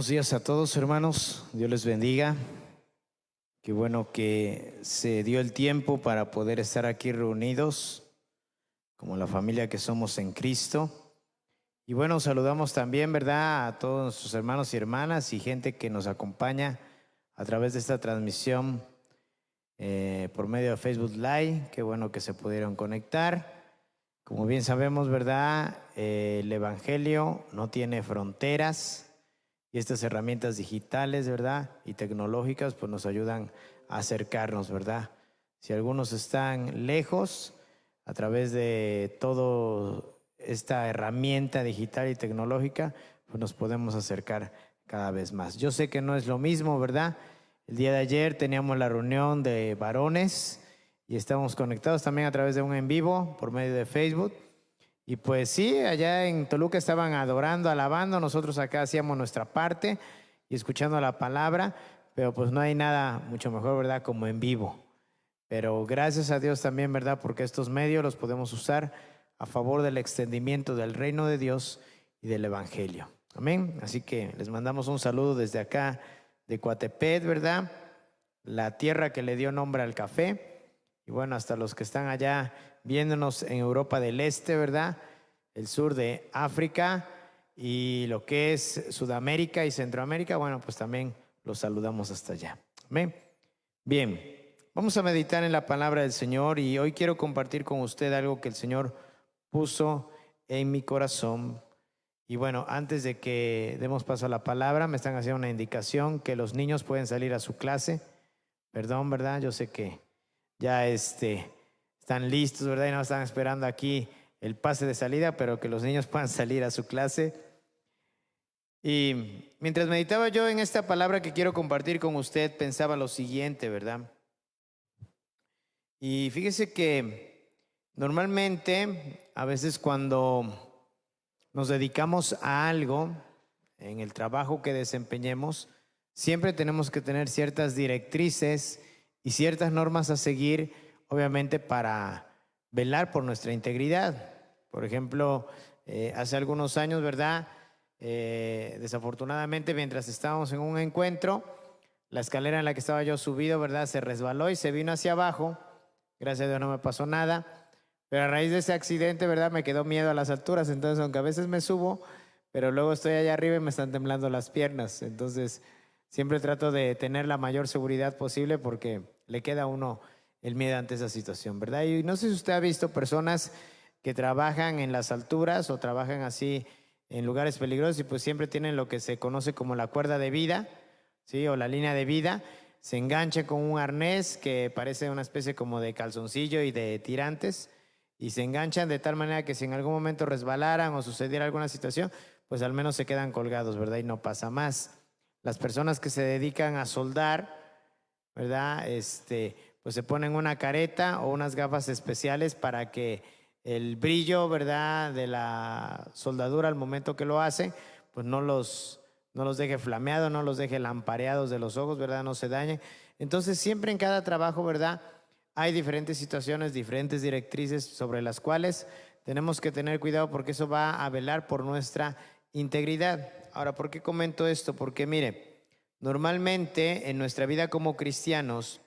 Buenos días a todos, hermanos. Dios les bendiga. Qué bueno que se dio el tiempo para poder estar aquí reunidos como la familia que somos en Cristo. Y bueno, saludamos también, ¿verdad?, a todos nuestros hermanos y hermanas y gente que nos acompaña a través de esta transmisión por medio de Facebook Live. Qué bueno que se pudieron conectar. Como bien sabemos, ¿verdad?, el Evangelio no tiene fronteras. Y estas herramientas digitales, ¿verdad?, y tecnológicas, pues nos ayudan a acercarnos, ¿verdad? Si algunos están lejos, a través de toda esta herramienta digital y tecnológica, pues nos podemos acercar cada vez más. Yo sé que no es lo mismo, ¿verdad? El día de ayer teníamos la reunión de varones y estamos conectados también a través de un en vivo por medio de Facebook. Y pues sí, allá en Toluca estaban adorando, alabando, nosotros acá hacíamos nuestra parte y escuchando la palabra, pero pues no hay nada mucho mejor, ¿verdad?, como en vivo. Pero gracias a Dios también, ¿verdad?, porque estos medios los podemos usar a favor del extendimiento del reino de Dios y del Evangelio. Amén. Así que les mandamos un saludo desde acá de Coatepec, ¿verdad?, la tierra que le dio nombre al café. Y bueno, hasta los que están allá viéndonos en Europa del Este, ¿verdad?, el sur de África y lo que es Sudamérica y Centroamérica, bueno, pues también los saludamos hasta allá. Amén. Bien, vamos a meditar en la palabra del Señor y hoy quiero compartir con usted algo que el Señor puso en mi corazón. Y bueno, antes de que demos paso a la palabra, me están haciendo una indicación que los niños pueden salir a su clase. Perdón, ¿verdad? Yo sé que ya están listos, ¿verdad? Y no están esperando aquí el pase de salida, pero que los niños puedan salir a su clase. Y mientras meditaba yo en esta palabra que quiero compartir con usted, pensaba lo siguiente, ¿verdad? Y fíjese que normalmente, a veces cuando nos dedicamos a algo, en el trabajo que desempeñemos, siempre tenemos que tener ciertas directrices y ciertas normas a seguir, obviamente para velar por nuestra integridad. Por ejemplo, hace algunos años, ¿verdad?, desafortunadamente, mientras estábamos en un encuentro, la escalera en la que estaba yo subido, ¿verdad?, se resbaló y se vino hacia abajo. Gracias a Dios no me pasó nada, pero a raíz de ese accidente, ¿verdad?, me quedó miedo a las alturas. Entonces, aunque a veces me subo, pero luego estoy allá arriba y me están temblando las piernas. Entonces, siempre trato de tener la mayor seguridad posible porque le queda a uno el miedo ante esa situación, ¿verdad? Y no sé si usted ha visto personas que trabajan en las alturas o trabajan así en lugares peligrosos y pues siempre tienen lo que se conoce como la cuerda de vida, ¿sí?, o la línea de vida. Se enganchan con un arnés que parece una especie como de calzoncillo y de tirantes, y se enganchan de tal manera que si en algún momento resbalaran o sucediera alguna situación, pues al menos se quedan colgados, ¿verdad? Y no pasa más. Las personas que se dedican a soldar, ¿verdad?, pues se ponen una careta o unas gafas especiales para que el brillo, ¿verdad?, de la soldadura al momento que lo hacen, pues no los deje flameados, no los deje lampareados de los ojos, ¿verdad?, no se dañen. Entonces siempre en cada trabajo, ¿verdad?, hay diferentes situaciones, diferentes directrices sobre las cuales tenemos que tener cuidado porque eso va a velar por nuestra integridad. Ahora, ¿por qué comento esto? Porque mire, normalmente en nuestra vida como cristianos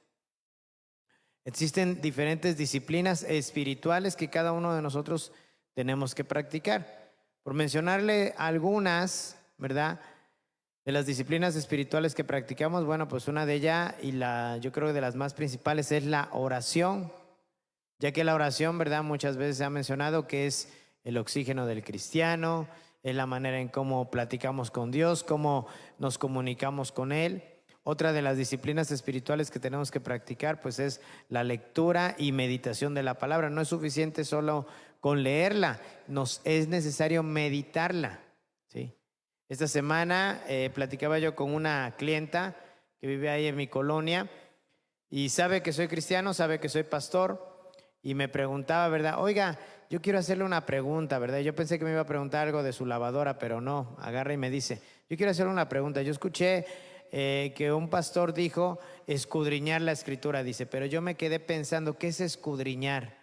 existen diferentes disciplinas espirituales que cada uno de nosotros tenemos que practicar. Por mencionarle algunas, ¿verdad?, de las disciplinas espirituales que practicamos, bueno, pues una de ellas y yo creo de las más principales es la oración, ya que la oración, ¿verdad?, muchas veces se ha mencionado que es el oxígeno del cristiano, es la manera en cómo platicamos con Dios, cómo nos comunicamos con Él. Otra de las disciplinas espirituales que tenemos que practicar, pues es la lectura y meditación de la palabra. No es suficiente solo con leerla, es necesario meditarla, ¿sí? Esta semana platicaba yo con una clienta que vive ahí en mi colonia y sabe que soy cristiano, sabe que soy pastor y me preguntaba, ¿verdad? Oiga, yo quiero hacerle una pregunta, ¿verdad? Yo pensé que me iba a preguntar algo de su lavadora, pero no, agarra y me dice, yo quiero hacerle una pregunta. Yo escuché que un pastor dijo escudriñar la escritura, dice, pero yo me quedé pensando, ¿qué es escudriñar?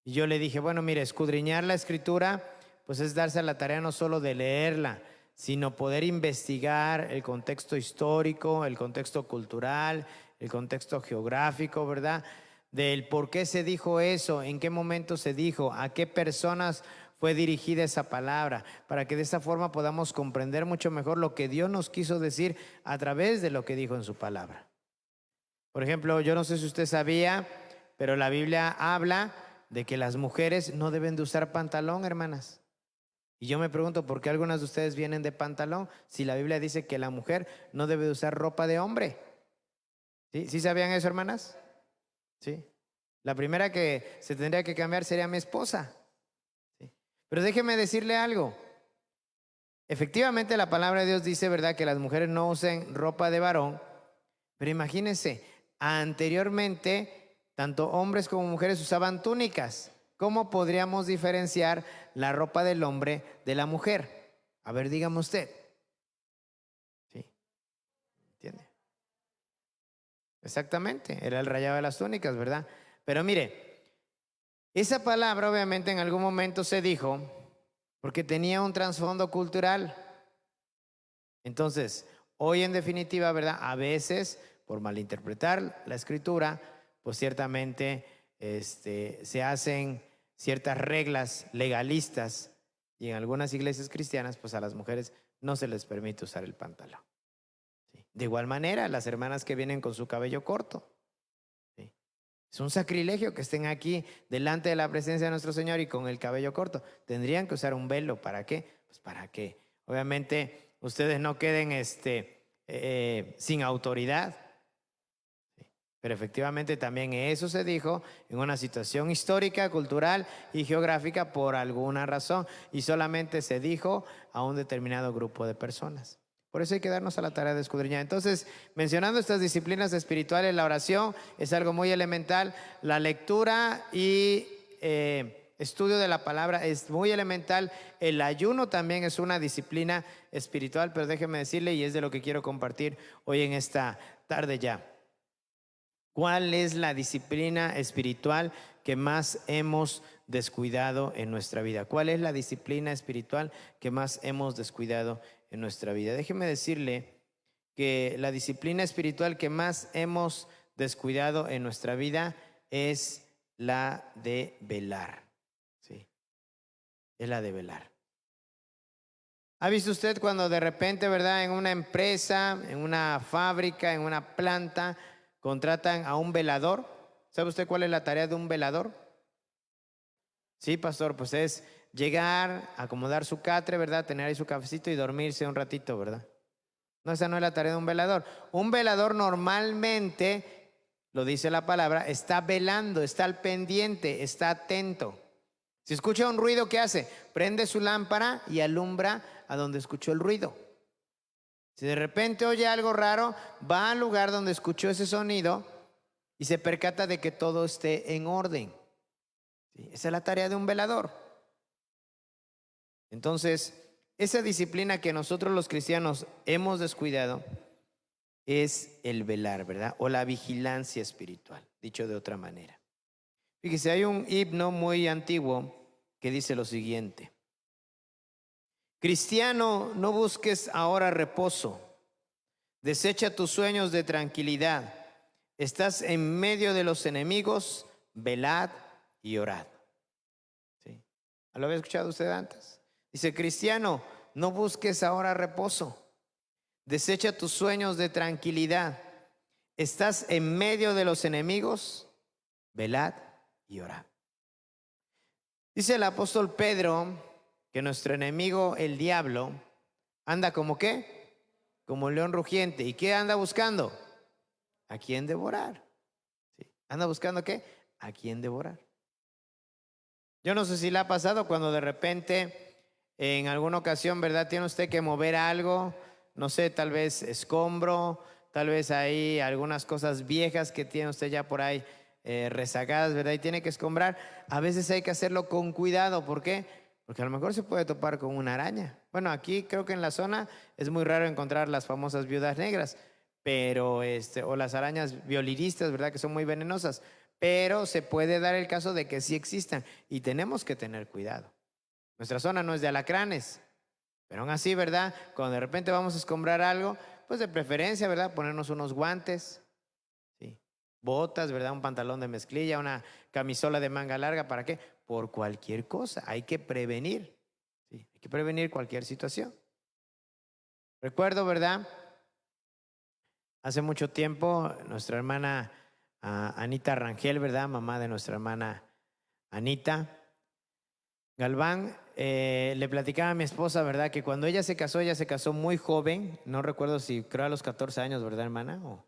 Y yo le dije, bueno, mire, escudriñar la escritura, pues es darse a la tarea no solo de leerla, sino poder investigar el contexto histórico, el contexto cultural, el contexto geográfico, ¿verdad? Del por qué se dijo eso, en qué momento se dijo, a qué personas fue dirigida esa palabra, para que de esa forma podamos comprender mucho mejor lo que Dios nos quiso decir a través de lo que dijo en su palabra. Por ejemplo, yo no sé si usted sabía, pero la Biblia habla de que las mujeres no deben de usar pantalón, hermanas. Y yo me pregunto, ¿por qué algunas de ustedes vienen de pantalón si la Biblia dice que la mujer no debe de usar ropa de hombre? ¿Sí? ¿Sí sabían eso, hermanas? Sí. La primera que se tendría que cambiar sería mi esposa. Sí. Pero déjeme decirle algo. Efectivamente, la palabra de Dios dice, ¿verdad?, que las mujeres no usen ropa de varón. Pero imagínense, anteriormente, tanto hombres como mujeres usaban túnicas. ¿Cómo podríamos diferenciar la ropa del hombre de la mujer? A ver, dígame usted. ¿Sí? ¿Entiende? Exactamente, era el rayado de las túnicas, ¿verdad? Pero mire, esa palabra obviamente en algún momento se dijo porque tenía un trasfondo cultural. Entonces, hoy en definitiva, ¿verdad? A veces, por malinterpretar la escritura, pues ciertamente se hacen ciertas reglas legalistas y en algunas iglesias cristianas, pues a las mujeres no se les permite usar el pantalón. ¿Sí? De igual manera, las hermanas que vienen con su cabello corto. ¿Sí? Es un sacrilegio que estén aquí delante de la presencia de nuestro Señor y con el cabello corto. Tendrían que usar un velo. ¿Para qué? Pues para que obviamente ustedes no queden sin autoridad. Pero efectivamente también eso se dijo en una situación histórica, cultural y geográfica por alguna razón. Y solamente se dijo a un determinado grupo de personas. Por eso hay que darnos a la tarea de escudriñar. Entonces, mencionando estas disciplinas espirituales, la oración es algo muy elemental. La lectura y estudio de la palabra es muy elemental. El ayuno también es una disciplina espiritual, pero déjeme decirle, y es de lo que quiero compartir hoy en esta tarde ya. ¿Cuál es la disciplina espiritual que más hemos descuidado en nuestra vida? ¿Cuál es la disciplina espiritual que más hemos descuidado en nuestra vida? Déjeme decirle que la disciplina espiritual que más hemos descuidado en nuestra vida es la de velar. Sí, es la de velar. ¿Ha visto usted cuando de repente, verdad, en una empresa, en una fábrica, en una planta, contratan a un velador? ¿Sabe usted cuál es la tarea de un velador? Sí, pastor, pues es llegar, acomodar su catre, ¿verdad? Tener ahí su cafecito y dormirse un ratito, ¿verdad? No, esa no es la tarea de un velador. Un velador normalmente, lo dice la palabra, está velando, está al pendiente, está atento. Si escucha un ruido, ¿qué hace? Prende su lámpara y alumbra a donde escuchó el ruido. Si de repente oye algo raro, va al lugar donde escuchó ese sonido y se percata de que todo esté en orden. ¿Sí? Esa es la tarea de un velador. Entonces, esa disciplina que nosotros los cristianos hemos descuidado es el velar, ¿verdad? O la vigilancia espiritual, dicho de otra manera. Fíjese, hay un himno muy antiguo que dice lo siguiente: cristiano, no busques ahora reposo, desecha tus sueños de tranquilidad, estás en medio de los enemigos, velad y orad. ¿Sí? ¿Lo había escuchado usted antes? Dice, cristiano, no busques ahora reposo, desecha tus sueños de tranquilidad, estás en medio de los enemigos, velad y orad. Dice el apóstol Pedro que nuestro enemigo, el diablo, anda como ¿qué? Como león rugiente. ¿Y qué anda buscando? ¿A quién devorar? ¿Sí? ¿Anda buscando qué? ¿A quién devorar? Yo no sé si le ha pasado cuando de repente, en alguna ocasión, ¿verdad? Tiene usted que mover algo, no sé, tal vez escombro, tal vez hay algunas cosas viejas que tiene usted ya por ahí rezagadas, ¿verdad? Y tiene que escombrar. A veces hay que hacerlo con cuidado. ¿Por qué? Porque a lo mejor se puede topar con una araña. Bueno, aquí creo que en la zona es muy raro encontrar las famosas viudas negras, pero o las arañas violinistas, ¿verdad? Que son muy venenosas. Pero se puede dar el caso de que sí existan y tenemos que tener cuidado. Nuestra zona no es de alacranes, Pero aún así, ¿verdad? Cuando de repente vamos a escombrar algo, pues de preferencia, ¿verdad? Ponernos unos guantes, ¿sí? Botas, ¿verdad? Un pantalón de mezclilla, una camisola de manga larga, ¿para qué? Por cualquier cosa, hay que prevenir, ¿sí? Hay que prevenir cualquier situación. Recuerdo, ¿verdad? Hace mucho tiempo, nuestra hermana Anita Rangel, ¿verdad? Mamá de nuestra hermana Anita Galván, le platicaba a mi esposa, ¿verdad? Que cuando ella se casó muy joven, no recuerdo si creo a los 14 años, ¿verdad, hermana? O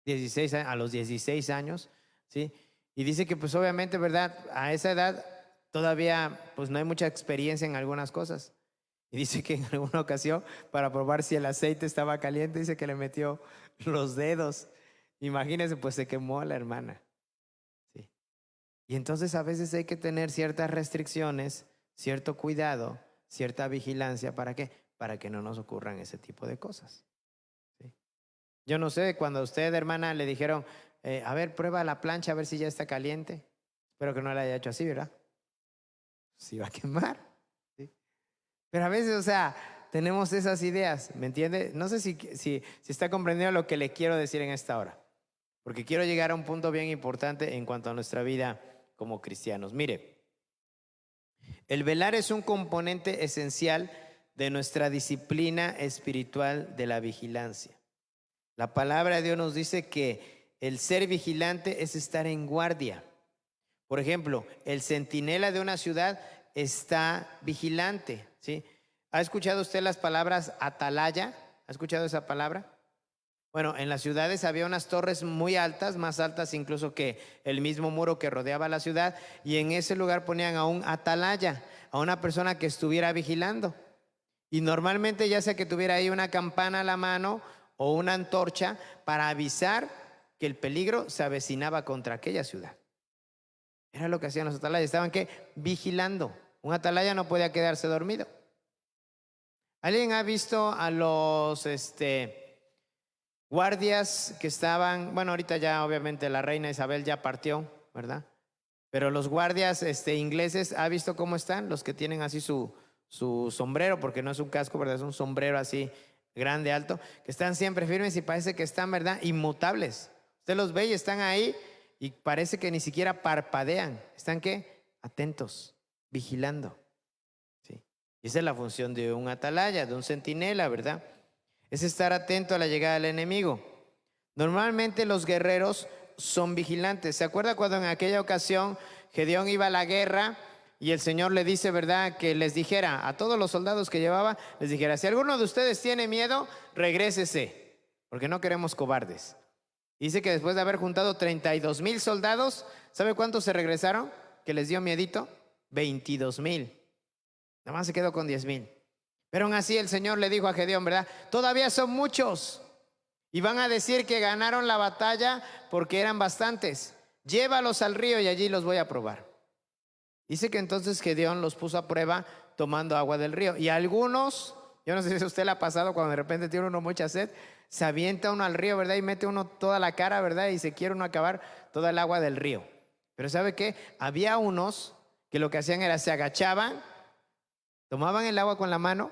16, a los 16 años, ¿sí? Y dice que pues obviamente, ¿verdad? A esa edad todavía pues no hay mucha experiencia en algunas cosas. Y dice que en alguna ocasión, para probar si el aceite estaba caliente, dice que le metió los dedos. Imagínense, pues se quemó a la hermana. ¿Sí? Y entonces a veces hay que tener ciertas restricciones, cierto cuidado, cierta vigilancia. ¿Para qué? Para que no nos ocurran ese tipo de cosas. ¿Sí? Yo no sé, cuando a usted, hermana, le dijeron, a ver, prueba la plancha a ver si ya está caliente. Espero que no la haya hecho así, ¿verdad? Se iba a quemar. ¿Sí? Pero a veces, o sea, tenemos esas ideas, ¿me entiende? No sé si está comprendiendo lo que le quiero decir en esta hora, porque quiero llegar a un punto bien importante en cuanto a nuestra vida como cristianos. Mire, el velar es un componente esencial de nuestra disciplina espiritual de la vigilancia. La palabra de Dios nos dice que el ser vigilante es estar en guardia. Por ejemplo, el centinela de una ciudad está vigilante, ¿sí? ¿Ha escuchado usted las palabras atalaya? ¿Ha escuchado esa palabra? Bueno, en las ciudades había unas torres muy altas, más altas incluso que el mismo muro que rodeaba la ciudad, y en ese lugar ponían a un atalaya, a una persona que estuviera vigilando. Y normalmente ya sea que tuviera ahí una campana a la mano o una antorcha para avisar que el peligro se avecinaba contra aquella ciudad. Era lo que hacían los atalayas, estaban ¿qué? Vigilando. Un atalaya no podía quedarse dormido. ¿Alguien ha visto a los guardias que estaban, bueno, ahorita ya obviamente la reina Isabel ya partió, ¿verdad? Pero los guardias ingleses, ¿ha visto cómo están? Los que tienen así su sombrero, porque no es un casco, ¿verdad? Es un sombrero así grande, alto, que están siempre firmes y parece que están, ¿verdad? Inmutables. Usted los ve y están ahí y parece que ni siquiera parpadean. ¿Están qué? Atentos, vigilando. ¿Sí? Y esa es la función de un atalaya, de un centinela, ¿verdad? Es estar atento a la llegada del enemigo. Normalmente los guerreros son vigilantes. ¿Se acuerda cuando en aquella ocasión Gedeón iba a la guerra y el Señor le dice, ¿verdad? Que les dijera a todos los soldados que llevaba, les dijera, si alguno de ustedes tiene miedo, regrésese, porque no queremos cobardes. Dice que después de haber juntado 32,000 soldados, ¿sabe cuántos se regresaron? Que les dio miedito, 22,000. Nada más se quedó con 10,000. Pero aún así el Señor le dijo a Gedeón, ¿verdad? Todavía son muchos. Y van a decir que ganaron la batalla porque eran bastantes. Llévalos al río y allí los voy a probar. Dice que entonces Gedeón los puso a prueba tomando agua del río. Y algunos, yo no sé si a usted le ha pasado cuando de repente tiene uno mucha sed, se avienta uno al río, ¿verdad? Y mete uno toda la cara, ¿verdad? Y se quiere uno acabar toda el agua del río. Pero ¿sabe qué? Había unos que lo que hacían era se agachaban, tomaban el agua con la mano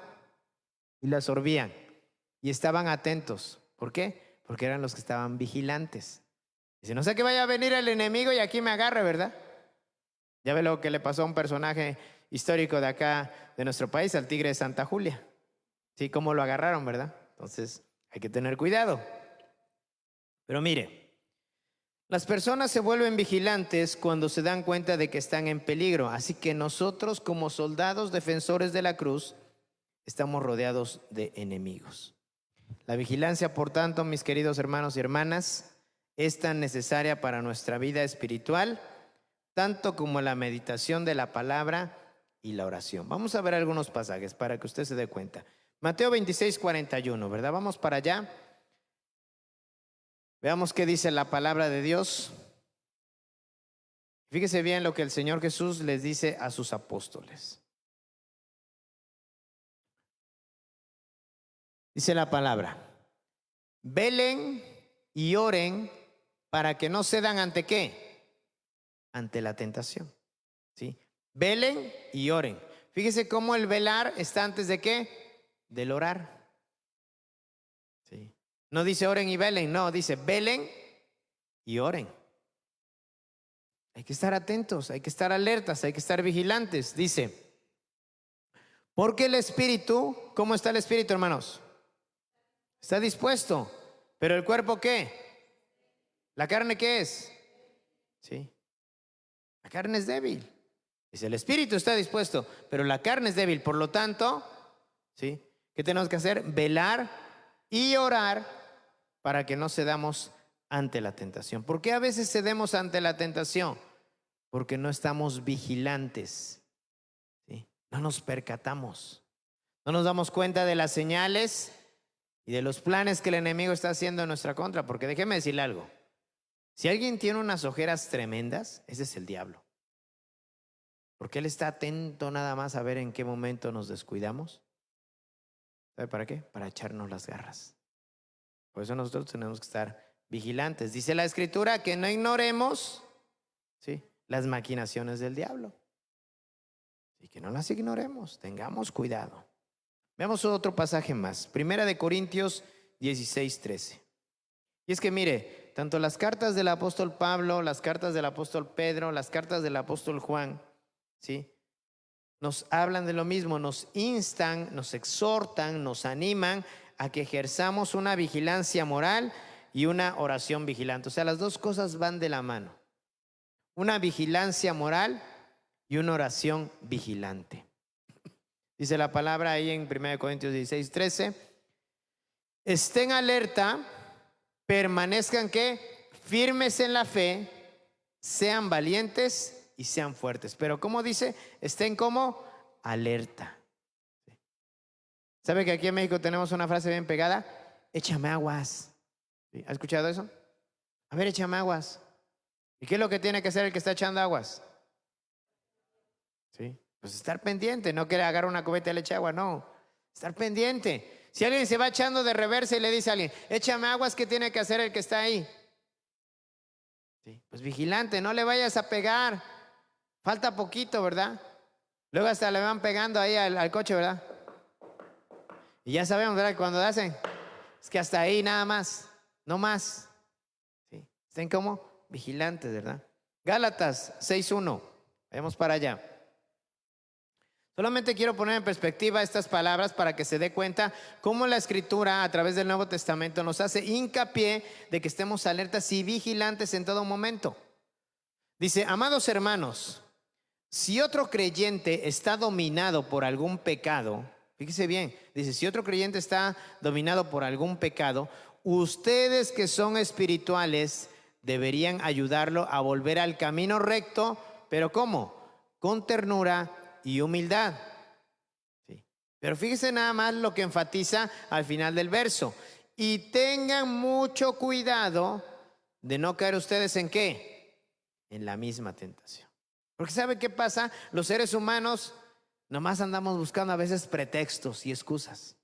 y la sorbían. Y estaban atentos. ¿Por qué? Porque eran los que estaban vigilantes. Dice, no sé que vaya a venir el enemigo y aquí me agarre, ¿verdad? Ya ve lo que le pasó a un personaje histórico de acá, de nuestro país, al tigre de Santa Julia. Sí, cómo lo agarraron, ¿verdad? Entonces, hay que tener cuidado. Pero mire, las personas se vuelven vigilantes cuando se dan cuenta de que están en peligro. Así que nosotros, como soldados defensores de la cruz, estamos rodeados de enemigos. La vigilancia, por tanto, mis queridos hermanos y hermanas, es tan necesaria para nuestra vida espiritual, tanto como la meditación de la palabra y la oración. Vamos a ver algunos pasajes para que usted se dé cuenta. Mateo 26:41, ¿verdad? Vamos para allá. Veamos qué dice la palabra de Dios. Fíjese bien lo que el Señor Jesús les dice a sus apóstoles. Dice la palabra, velen y oren para que no cedan ante ¿qué? Ante la tentación. ¿Sí? Velen y oren. Fíjese cómo el velar está antes de ¿qué? del orar. ¿Sí? No dice oren y velen, no, dice velen y oren. Hay que estar atentos, hay que estar alertas, hay que estar vigilantes. Dice, porque el espíritu, ¿cómo está el espíritu, hermanos? Está dispuesto, pero el cuerpo ¿qué? ¿La carne qué es? Sí. La carne es débil. Dice, el espíritu está dispuesto, pero la carne es débil. Por lo tanto, ¿sí? ¿Qué tenemos que hacer? Velar y orar para que no cedamos ante la tentación. ¿Por qué a veces cedemos ante la tentación? Porque no estamos vigilantes, ¿sí? No nos percatamos. No nos damos cuenta de las señales y de los planes que el enemigo está haciendo en nuestra contra. Porque déjeme decirle algo. Si alguien tiene unas ojeras tremendas, ese es el diablo. Porque él está atento nada más a ver en qué momento nos descuidamos. ¿Sabe para qué? Para echarnos las garras. Por eso nosotros tenemos que estar vigilantes. Dice la Escritura que no ignoremos, ¿sí?, las maquinaciones del diablo. Y que no las ignoremos, tengamos cuidado. Veamos otro pasaje más. Primera de Corintios 16:13. Y es que mire, tanto las cartas del apóstol Pablo, las cartas del apóstol Pedro, las cartas del apóstol Juan, ¿sí?, nos hablan de lo mismo, nos instan, nos exhortan, nos animan a que ejerzamos una vigilancia moral y una oración vigilante. O sea, las dos cosas van de la mano. Una vigilancia moral y una oración vigilante. Dice la palabra ahí en 1 Corintios 16:13. Estén alerta, permanezcan ¿qué? Firmes en la fe, sean valientes y sean fuertes. Pero ¿cómo dice? Estén como alerta. ¿Sabe que aquí en México tenemos una frase bien pegada? Échame aguas. ¿Ha escuchado eso? A ver, échame aguas. ¿Y qué es lo que tiene que hacer el que está echando aguas? Sí, pues estar pendiente, no que agarrar una cubeta y le eche agua, no. Estar pendiente. Si alguien se va echando de reversa y le dice a alguien, échame aguas, ¿qué tiene que hacer el que está ahí? Sí, pues vigilante, no le vayas a pegar. Falta poquito, ¿verdad? Luego hasta le van pegando ahí al coche, ¿verdad? Y ya sabemos, ¿verdad? Que cuando hacen, es que hasta ahí nada más, no más. ¿Sí? Estén como vigilantes, ¿verdad? Gálatas 6:1. Vamos para allá. Solamente quiero poner en perspectiva estas palabras para que se dé cuenta cómo la Escritura a través del Nuevo Testamento nos hace hincapié de que estemos alertas y vigilantes en todo momento. Dice, amados hermanos, si otro creyente está dominado por algún pecado, fíjese bien, dice, si otro creyente está dominado por algún pecado, ustedes que son espirituales deberían ayudarlo a volver al camino recto, pero ¿cómo? Con ternura y humildad. Sí. Pero fíjese nada más lo que enfatiza al final del verso. Y tengan mucho cuidado de no caer ustedes en ¿qué? En la misma tentación. Porque ¿sabe qué pasa? Los seres humanos nomás andamos buscando a veces pretextos y excusas.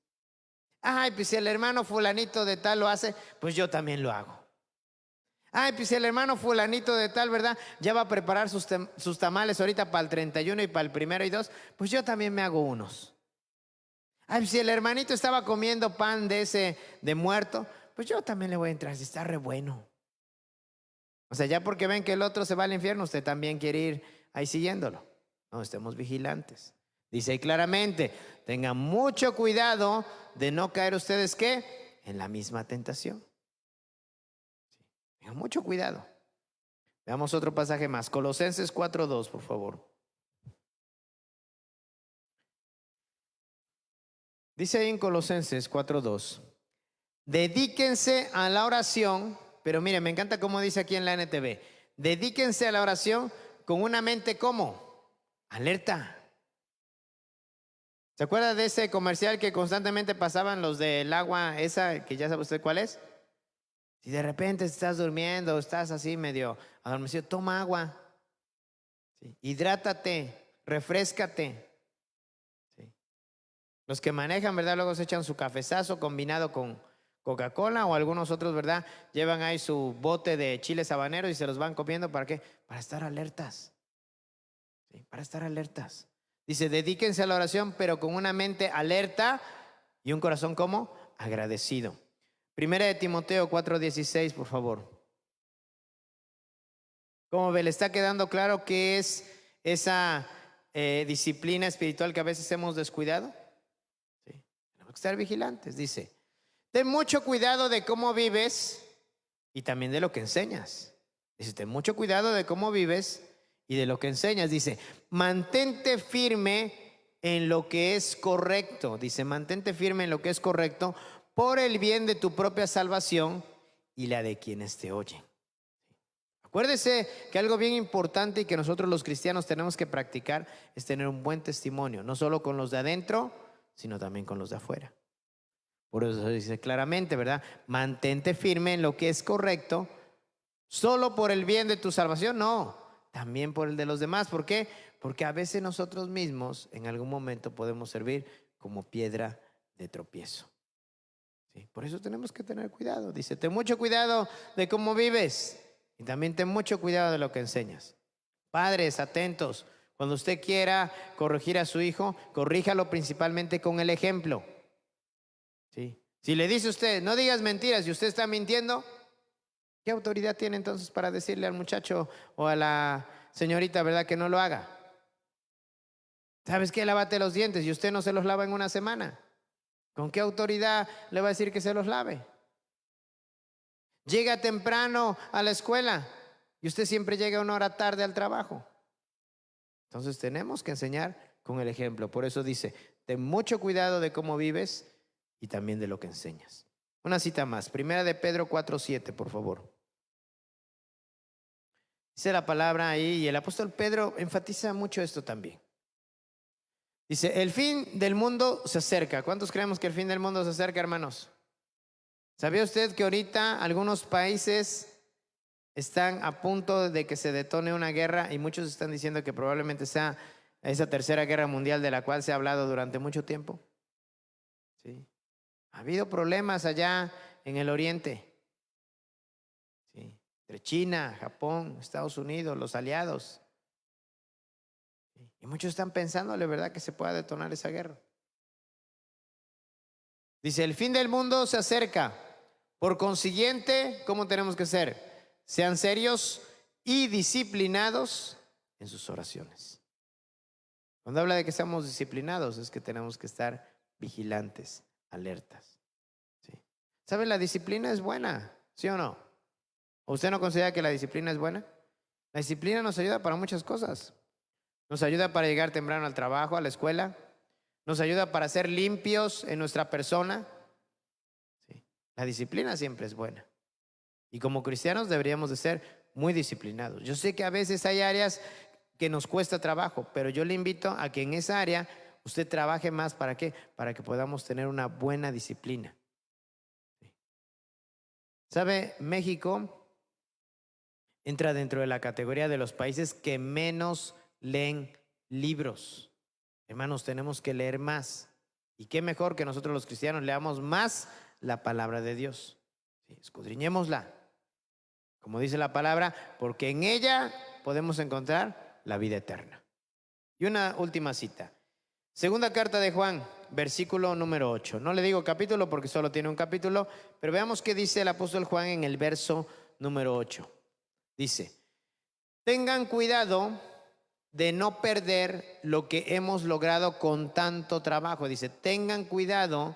Ay, pues si el hermano fulanito de tal lo hace, pues yo también lo hago. Ay, pues si el hermano fulanito de tal, ¿verdad? Ya va a preparar sus tamales ahorita para el 31 y para el 1 y 2, pues yo también me hago unos. Ay, pues si el hermanito estaba comiendo pan de ese de muerto, pues yo también le voy a entrar, si está re bueno. O sea, ya porque ven que el otro se va al infierno, usted también quiere ir ahí siguiéndolo. No, estemos vigilantes. Dice ahí claramente, tengan mucho cuidado de no caer ustedes ¿qué? En la misma tentación. Tengan mucho cuidado. Veamos otro pasaje más. Colosenses 4:2, por favor. Dice ahí en Colosenses 4:2. Dedíquense a la oración, pero mire, me encanta cómo dice aquí en la NTV. Dedíquense a la oración con una mente ¿cómo? Alerta. ¿Se acuerda de ese comercial que constantemente pasaban los del agua esa, que ya sabe usted cuál es? Si de repente estás durmiendo, estás así medio adormecido, toma agua. ¿Sí? Hidrátate, refréscate. ¿Sí? Los que manejan, ¿verdad? Luego se echan su cafezazo combinado con Coca-Cola o algunos otros, ¿verdad? Llevan ahí su bote de chiles habaneros y se los van comiendo. ¿Para qué? Para estar alertas. ¿Sí? Para estar alertas. Dice, dedíquense a la oración, pero con una mente alerta Y un corazón ¿cómo? Agradecido. Primera de Timoteo 4:16, por favor. ¿Cómo ve? ¿Le está quedando claro qué es esa disciplina espiritual que a veces hemos descuidado? Sí. Tenemos que estar vigilantes. Dice, ten mucho cuidado de cómo vives y también de lo que enseñas. Dice, ten mucho cuidado de cómo vives y de lo que enseñas. Dice, mantente firme en lo que es correcto. Dice, mantente firme en lo que es correcto por el bien de tu propia salvación y la de quienes te oyen. Acuérdese que algo bien importante y que nosotros los cristianos tenemos que practicar es tener un buen testimonio, no solo con los de adentro, sino también con los de afuera. Por eso dice claramente, ¿verdad? Mantente firme en lo que es correcto, solo por el bien de tu salvación, no, también por el de los demás. ¿Por qué? Porque a veces nosotros mismos en algún momento podemos servir como piedra de tropiezo. ¿Sí? Por eso tenemos que tener cuidado. Dice, ten mucho cuidado de cómo vives. Y también ten mucho cuidado de lo que enseñas. Padres, atentos. Cuando usted quiera corregir a su hijo, corríjalo principalmente con el ejemplo. ¿Sí? Si le dice usted, no digas mentiras y usted está mintiendo, ¿qué autoridad tiene entonces para decirle al muchacho o a la señorita, verdad, que no lo haga? ¿Sabes qué? Lávate los dientes y usted no se los lava en una semana. ¿Con qué autoridad le va a decir que se los lave? Llega temprano a la escuela y usted siempre llega una hora tarde al trabajo. Entonces tenemos que enseñar con el ejemplo. Por eso dice, ten mucho cuidado de cómo vives y también de lo que enseñas. Una cita más, primera de Pedro 4:7, por favor. Dice la palabra ahí y el apóstol Pedro enfatiza mucho esto también. Dice, el fin del mundo se acerca. ¿Cuántos creemos que el fin del mundo se acerca, hermanos? ¿Sabía usted que ahorita algunos países están a punto de que se detone una guerra y muchos están diciendo que probablemente sea esa tercera guerra mundial de la cual se ha hablado durante mucho tiempo? ¿Sí? Ha habido problemas allá en el oriente, ¿sí? Entre China, Japón, Estados Unidos, los aliados. ¿Sí? Y muchos están pensando, la verdad, que se pueda detonar esa guerra. Dice, el fin del mundo se acerca. Por consiguiente, ¿cómo tenemos que ser? Sean serios y disciplinados en sus oraciones. Cuando habla de que seamos disciplinados, es que tenemos que estar vigilantes, alertas. ¿Sí? ¿Saben? La disciplina es buena, ¿sí o no? ¿O usted no considera que la disciplina es buena? La disciplina nos ayuda para muchas cosas. Nos ayuda para llegar temprano al trabajo, a la escuela. Nos ayuda para ser limpios en nuestra persona. ¿Sí? La disciplina siempre es buena. Y como cristianos deberíamos de ser muy disciplinados. Yo sé que a veces hay áreas que nos cuesta trabajo, pero yo le invito a que en esa área usted trabaje más. ¿Para qué? Para que podamos tener una buena disciplina. ¿Sabe? México entra dentro de la categoría de los países que menos leen libros. Hermanos, tenemos que leer más. Y qué mejor que nosotros los cristianos leamos más la palabra de Dios. Sí, escudriñémosla. Como dice la palabra, porque en ella podemos encontrar la vida eterna. Y una última cita. Segunda carta de Juan, versículo número 8. No le digo capítulo porque solo tiene un capítulo, pero veamos qué dice el apóstol Juan en el verso número 8. Dice, tengan cuidado de no perder lo que hemos logrado con tanto trabajo. Dice, tengan cuidado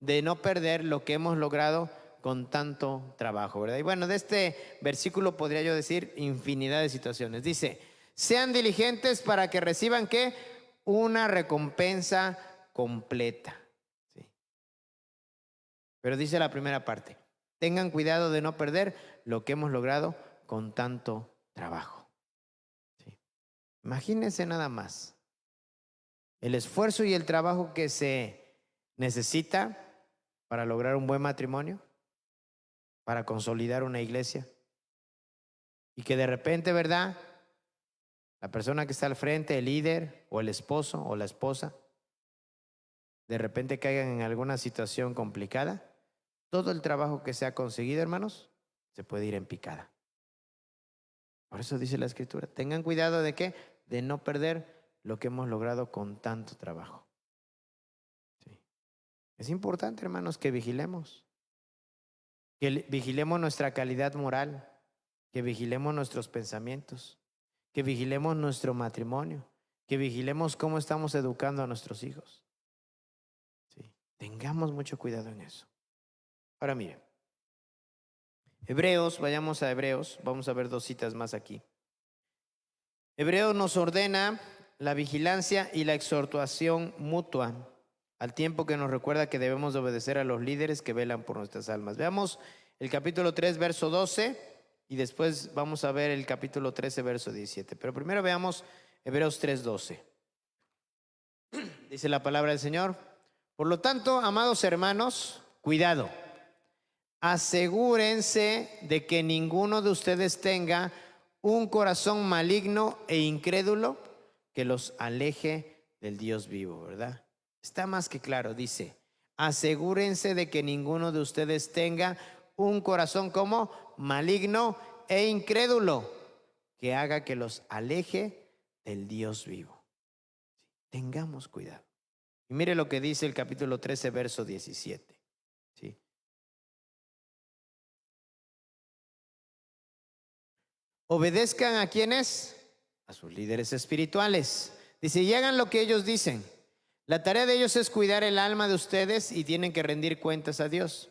de no perder lo que hemos logrado con tanto trabajo, ¿verdad? Y bueno, de este versículo podría yo decir infinidad de situaciones. Dice, sean diligentes para que reciban ¿qué? Una recompensa completa. ¿Sí? Pero dice la primera parte, tengan cuidado de no perder lo que hemos logrado con tanto trabajo. ¿Sí? Imagínense nada más el esfuerzo y el trabajo que se necesita para lograr un buen matrimonio, para consolidar una iglesia. Y que de repente, ¿verdad? La persona que está al frente, el líder o el esposo o la esposa, de repente caigan en alguna situación complicada. Todo el trabajo que se ha conseguido, hermanos, se puede ir en picada. Por eso dice la Escritura, tengan cuidado de ¿qué? De no perder lo que hemos logrado con tanto trabajo. ¿Sí? Es importante, hermanos, que vigilemos. Que vigilemos nuestra calidad moral, que vigilemos nuestros pensamientos, que vigilemos nuestro matrimonio, que vigilemos cómo estamos educando a nuestros hijos. Sí, tengamos mucho cuidado en eso. Ahora miren, Hebreos, vayamos a Hebreos, vamos a ver 2 citas más aquí. Hebreos nos ordena la vigilancia y la exhortación mutua, al tiempo que nos recuerda que debemos obedecer a los líderes que velan por nuestras almas. Veamos el capítulo 3, verso 12, y después vamos a ver el capítulo 13, verso 17. Pero primero veamos Hebreos 3, 12. Dice la palabra del Señor: por lo tanto, amados hermanos, cuidado. Asegúrense de que ninguno de ustedes tenga un corazón maligno e incrédulo que los aleje del Dios vivo, ¿verdad? Está más que claro, dice, asegúrense de que ninguno de ustedes tenga un corazón como maligno e incrédulo que haga que los aleje del Dios vivo. Tengamos cuidado. Y mire lo que dice el capítulo 13, verso 17. ¿Sí? Obedezcan a quienes, a sus líderes espirituales. Dice, y hagan lo que ellos dicen. La tarea de ellos es cuidar el alma de ustedes y tienen que rendir cuentas a Dios.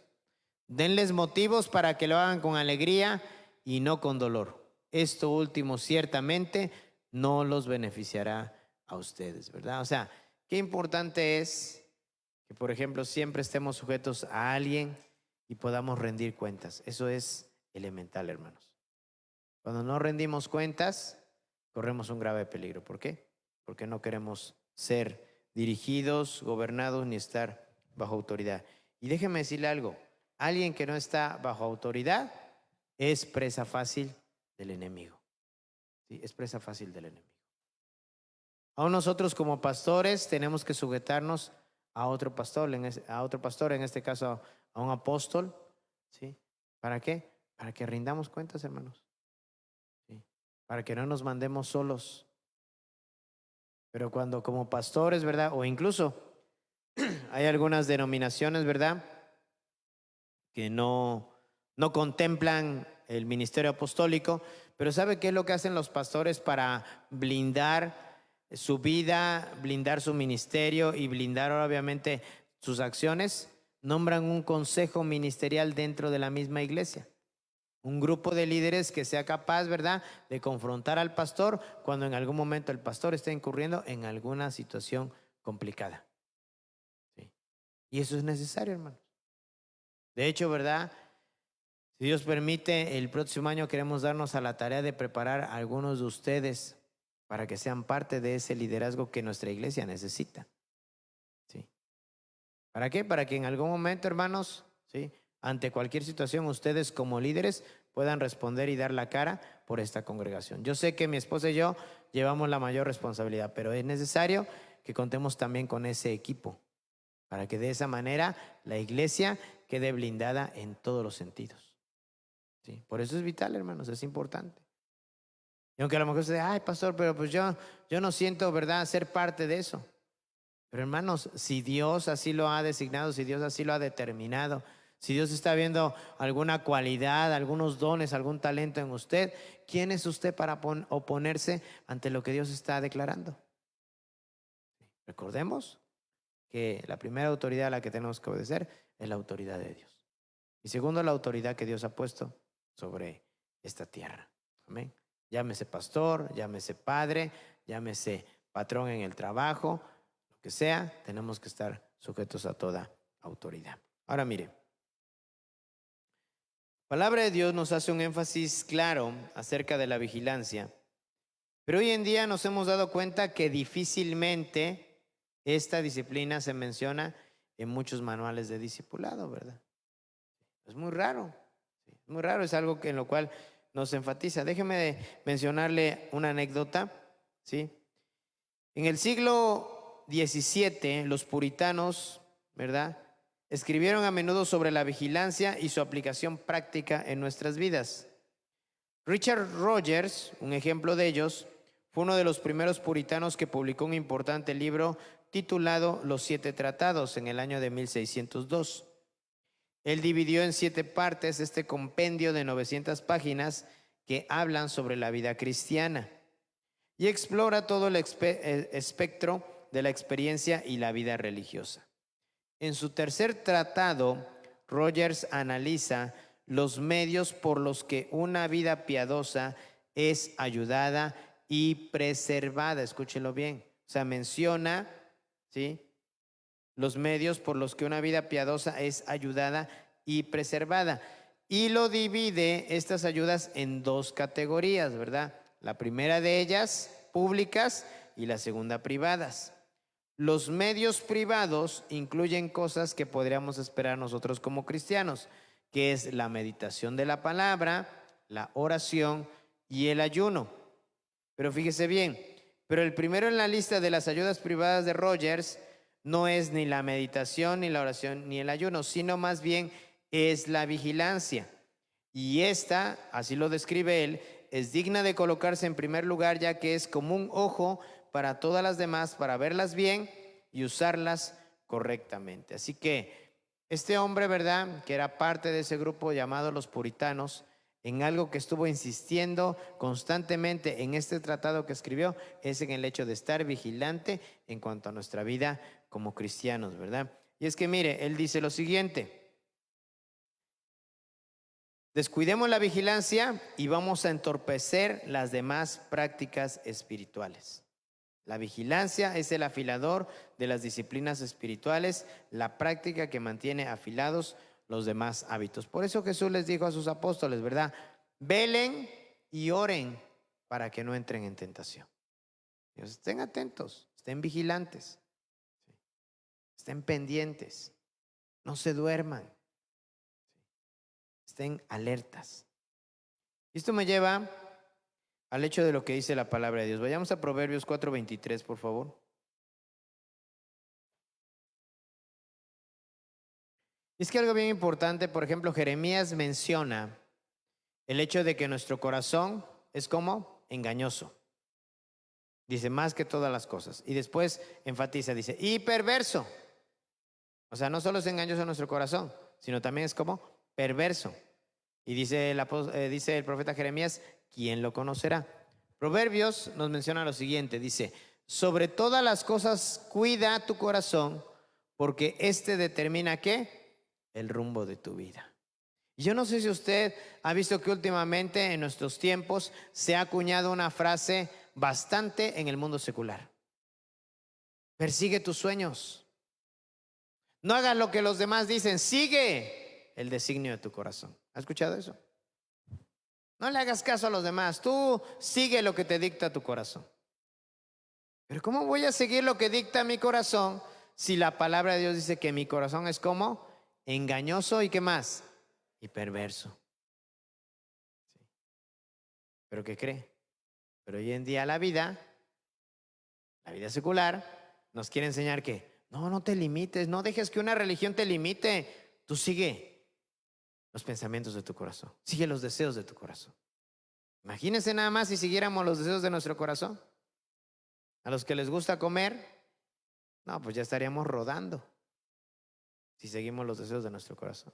Denles motivos para que lo hagan con alegría y no con dolor. Esto último ciertamente no los beneficiará a ustedes, ¿verdad? O sea, qué importante es que, por ejemplo, siempre estemos sujetos a alguien y podamos rendir cuentas. Eso es elemental, hermanos. Cuando no rendimos cuentas, corremos un grave peligro. ¿Por qué? Porque no queremos ser dirigidos, gobernados, ni estar bajo autoridad. Y déjeme decirle algo, alguien que no está bajo autoridad es presa fácil del enemigo. Sí, es presa fácil del enemigo. Aún nosotros como pastores tenemos que sujetarnos a otro pastor, en este caso a un apóstol. ¿Sí? ¿Para qué? Para que rindamos cuentas, hermanos. ¿Sí? Para que no nos mandemos solos. Pero cuando como pastores, ¿verdad? O incluso hay algunas denominaciones, ¿verdad?, que no contemplan el ministerio apostólico, pero ¿sabe qué es lo que hacen los pastores para blindar su vida, blindar su ministerio y blindar obviamente sus acciones? Nombran un consejo ministerial dentro de la misma iglesia. Un grupo de líderes que sea capaz, ¿verdad?, de confrontar al pastor cuando en algún momento el pastor esté incurriendo en alguna situación complicada. ¿Sí? Y eso es necesario, hermanos. De hecho, ¿verdad?, si Dios permite, el próximo año queremos darnos a la tarea de preparar a algunos de ustedes para que sean parte de ese liderazgo que nuestra iglesia necesita. ¿Sí? ¿Para qué? Para que en algún momento, hermanos, ¿sí?, ante cualquier situación, ustedes como líderes puedan responder y dar la cara por esta congregación. Yo sé que mi esposa y yo llevamos la mayor responsabilidad, pero es necesario que contemos también con ese equipo para que de esa manera la iglesia quede blindada en todos los sentidos. ¿Sí? Por eso es vital, hermanos, es importante. Y aunque a lo mejor se diga, ay, pastor, pero pues yo no siento, ¿verdad?, ser parte de eso. Pero hermanos, si Dios así lo ha designado, si Dios así lo ha determinado, si Dios está viendo alguna cualidad, algunos dones, algún talento en usted, ¿quién es usted para oponerse ante lo que Dios está declarando? Recordemos que la primera autoridad a la que tenemos que obedecer es la autoridad de Dios. Y segundo, la autoridad que Dios ha puesto sobre esta tierra. Amén. Llámese pastor, llámese padre, llámese patrón en el trabajo, lo que sea, tenemos que estar sujetos a toda autoridad. Ahora mire, la palabra de Dios nos hace un énfasis claro acerca de la vigilancia, pero hoy en día nos hemos dado cuenta que difícilmente esta disciplina se menciona en muchos manuales de discipulado, ¿verdad? Es muy raro, es muy raro, es algo en lo cual nos enfatiza. Déjeme mencionarle una anécdota, ¿sí? En el siglo XVII, los puritanos, ¿verdad?, escribieron a menudo sobre la vigilancia y su aplicación práctica en nuestras vidas. Richard Rogers, un ejemplo de ellos, fue uno de los primeros puritanos que publicó un importante libro titulado Los 7 Tratados en el año de 1602. Él dividió en 7 partes este compendio de 900 páginas que hablan sobre la vida cristiana y explora todo el espectro de la experiencia y la vida religiosa. En su tercer tratado, Rogers analiza los medios por los que una vida piadosa es ayudada y preservada. Escúchenlo bien. O sea, menciona, ¿sí?, los medios por los que una vida piadosa es ayudada y preservada. Y lo divide estas ayudas en 2 categorías, ¿verdad? La primera de ellas, públicas, y la segunda, privadas. Los medios privados incluyen cosas que podríamos esperar nosotros como cristianos, que es la meditación de la palabra, la oración y el ayuno. Pero fíjese bien, pero el primero en la lista de las ayudas privadas de Rogers no es ni la meditación, ni la oración, ni el ayuno, sino más bien es la vigilancia. Y esta, así lo describe él, es digna de colocarse en primer lugar, ya que es como un ojo para todas las demás, para verlas bien y usarlas correctamente. Así que este hombre, ¿verdad?, que era parte de ese grupo llamado los puritanos, en algo que estuvo insistiendo constantemente en este tratado que escribió, es en el hecho de estar vigilante en cuanto a nuestra vida como cristianos, ¿verdad? Y es que mire, él dice lo siguiente: descuidemos la vigilancia y vamos a entorpecer las demás prácticas espirituales. La vigilancia es el afilador de las disciplinas espirituales, la práctica que mantiene afilados los demás hábitos. Por eso Jesús les dijo a sus apóstoles, ¿verdad? Velen y oren para que no entren en tentación. Estén atentos, estén vigilantes, estén pendientes, no se duerman, estén alertas. Esto me lleva al hecho de lo que dice la palabra de Dios. Vayamos a Proverbios 4:23, por favor. Es que algo bien importante, por ejemplo, Jeremías menciona el hecho de que nuestro corazón es como engañoso. Dice, más que todas las cosas. Y después enfatiza, dice, y perverso. O sea, no solo es engañoso nuestro corazón, sino también es como perverso. Y dice el profeta Jeremías, ¿quién lo conocerá? Proverbios nos menciona lo siguiente, dice, sobre todas las cosas cuida tu corazón, porque este determina ¿qué? El rumbo de tu vida. Y yo no sé si usted ha visto que últimamente en nuestros tiempos se ha acuñado una frase bastante en el mundo secular. Persigue tus sueños. No hagas lo que los demás dicen, sigue el designio de tu corazón. ¿Has escuchado eso? No le hagas caso a los demás, tú sigue lo que te dicta tu corazón. Pero ¿cómo voy a seguir lo que dicta mi corazón si la palabra de Dios dice que mi corazón es como engañoso y qué más? Y perverso. Sí. ¿Pero qué cree? Pero hoy en día la vida secular nos quiere enseñar que no te limites, no dejes que una religión te limite. Tú sigue los pensamientos de tu corazón, sigue los deseos de tu corazón. Imagínense nada más si siguiéramos los deseos de nuestro corazón. A los que les gusta comer, no, pues ya estaríamos rodando si seguimos los deseos de nuestro corazón.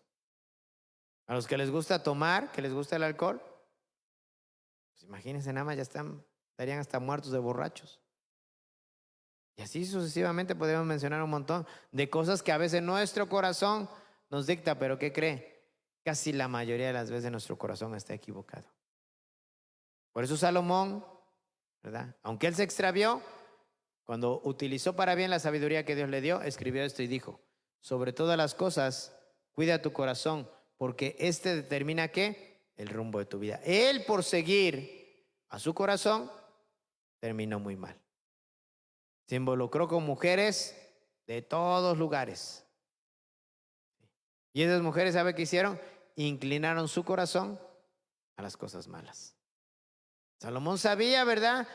A los que les gusta tomar, que les gusta el alcohol, pues imagínense nada más, estarían hasta muertos de borrachos. Y así sucesivamente podríamos mencionar un montón de cosas que a veces nuestro corazón nos dicta, pero ¿qué cree? Casi la mayoría de las veces nuestro corazón está equivocado. Por eso Salomón, ¿verdad?, aunque él se extravió, cuando utilizó para bien la sabiduría que Dios le dio, escribió esto y dijo, sobre todas las cosas, cuida tu corazón, porque este determina ¿qué? El rumbo de tu vida. Él, por seguir a su corazón, terminó muy mal. Se involucró con mujeres de todos lugares. Y esas mujeres, ¿sabe qué hicieron? Inclinaron su corazón a las cosas malas. Salomón sabía, ¿verdad?,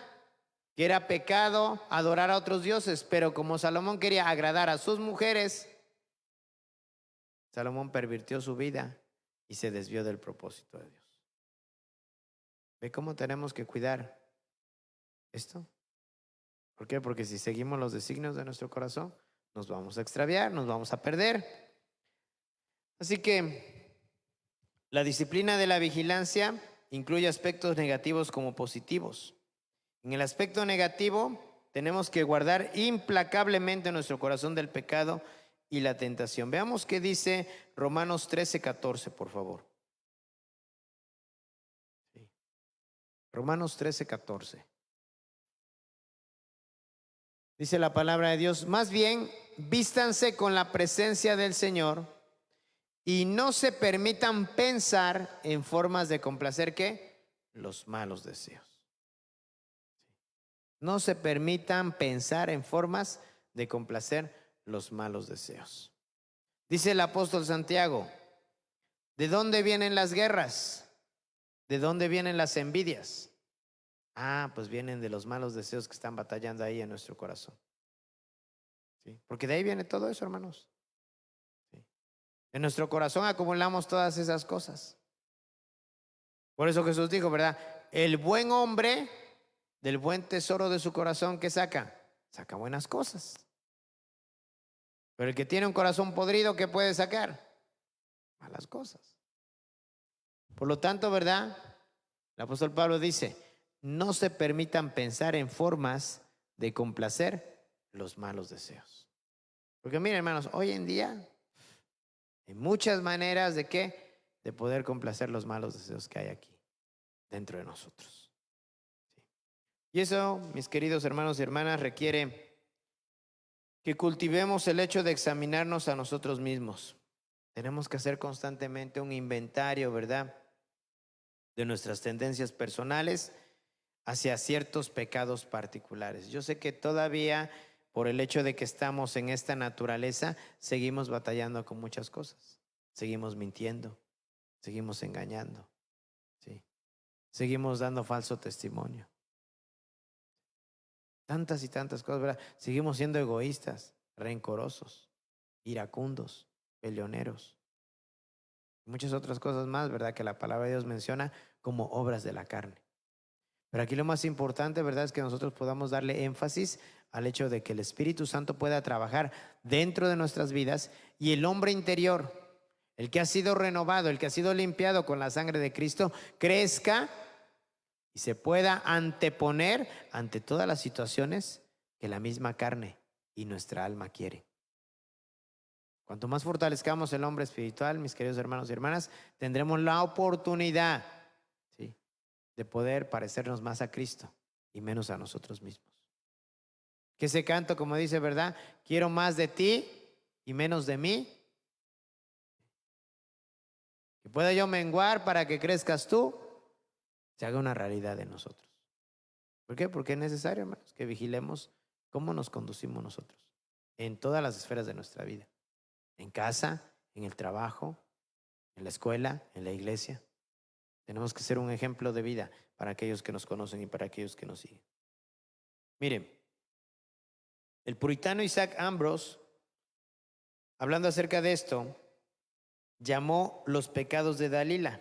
que era pecado adorar a otros dioses, pero como Salomón quería agradar a sus mujeres, Salomón pervirtió su vida y se desvió del propósito de Dios. ¿Ve cómo tenemos que cuidar esto? ¿Por qué? Porque si seguimos los designios de nuestro corazón, nos vamos a extraviar, nos vamos a perder. Así que la disciplina de la vigilancia incluye aspectos negativos como positivos. En el aspecto negativo, tenemos que guardar implacablemente nuestro corazón del pecado y la tentación. Veamos qué dice Romanos 13:14, por favor. Sí. Romanos 13:14. Dice la palabra de Dios: más bien, vístanse con la presencia del Señor y no se permitan pensar en formas de complacer, ¿qué? Los malos deseos. No se permitan pensar en formas de complacer los malos deseos. Dice el apóstol Santiago: ¿de dónde vienen las guerras? ¿De dónde vienen las envidias? Pues vienen de los malos deseos que están batallando ahí en nuestro corazón. ¿Sí? Porque de ahí viene todo eso, hermanos. ¿Sí? En nuestro corazón acumulamos todas esas cosas. Por eso Jesús dijo, ¿verdad? El buen hombre del buen tesoro de su corazón, ¿qué saca? Saca buenas cosas. Pero el que tiene un corazón podrido, ¿qué puede sacar? Malas cosas. Por lo tanto, ¿verdad? El apóstol Pablo dice: no se permitan pensar en formas de complacer los malos deseos. Porque miren, hermanos, hoy en día hay muchas maneras de ¿qué? De poder complacer los malos deseos que hay aquí dentro de nosotros. ¿Sí? Y eso, mis queridos hermanos y hermanas, requiere que cultivemos el hecho de examinarnos a nosotros mismos. Tenemos que hacer constantemente un inventario, ¿verdad?, de nuestras tendencias personales hacia ciertos pecados particulares. Yo sé que todavía, por el hecho de que estamos en esta naturaleza, seguimos batallando con muchas cosas. Seguimos mintiendo, seguimos engañando, ¿sí? Seguimos dando falso testimonio. Tantas y tantas cosas, ¿verdad? Seguimos siendo egoístas, rencorosos, iracundos, peleoneros. Muchas otras cosas más, ¿verdad?, que la palabra de Dios menciona como obras de la carne. Pero aquí lo más importante, ¿verdad?, es que nosotros podamos darle énfasis al hecho de que el Espíritu Santo pueda trabajar dentro de nuestras vidas y el hombre interior, el que ha sido renovado, el que ha sido limpiado con la sangre de Cristo, crezca y se pueda anteponer ante todas las situaciones que la misma carne y nuestra alma quiere. Cuanto más fortalezcamos el hombre espiritual, mis queridos hermanos y hermanas, tendremos la oportunidad, ¿sí?, de poder parecernos más a Cristo y menos a nosotros mismos. Que ese canto, como dice, ¿verdad? Quiero más de ti y menos de mí. Que pueda yo menguar para que crezcas tú, se haga una realidad en nosotros. ¿Por qué? Porque es necesario, hermanos, que vigilemos cómo nos conducimos nosotros en todas las esferas de nuestra vida. En casa, en el trabajo, en la escuela, en la iglesia. Tenemos que ser un ejemplo de vida para aquellos que nos conocen y para aquellos que nos siguen. Miren, el puritano Isaac Ambrose, hablando acerca de esto, llamó los pecados de Dalila.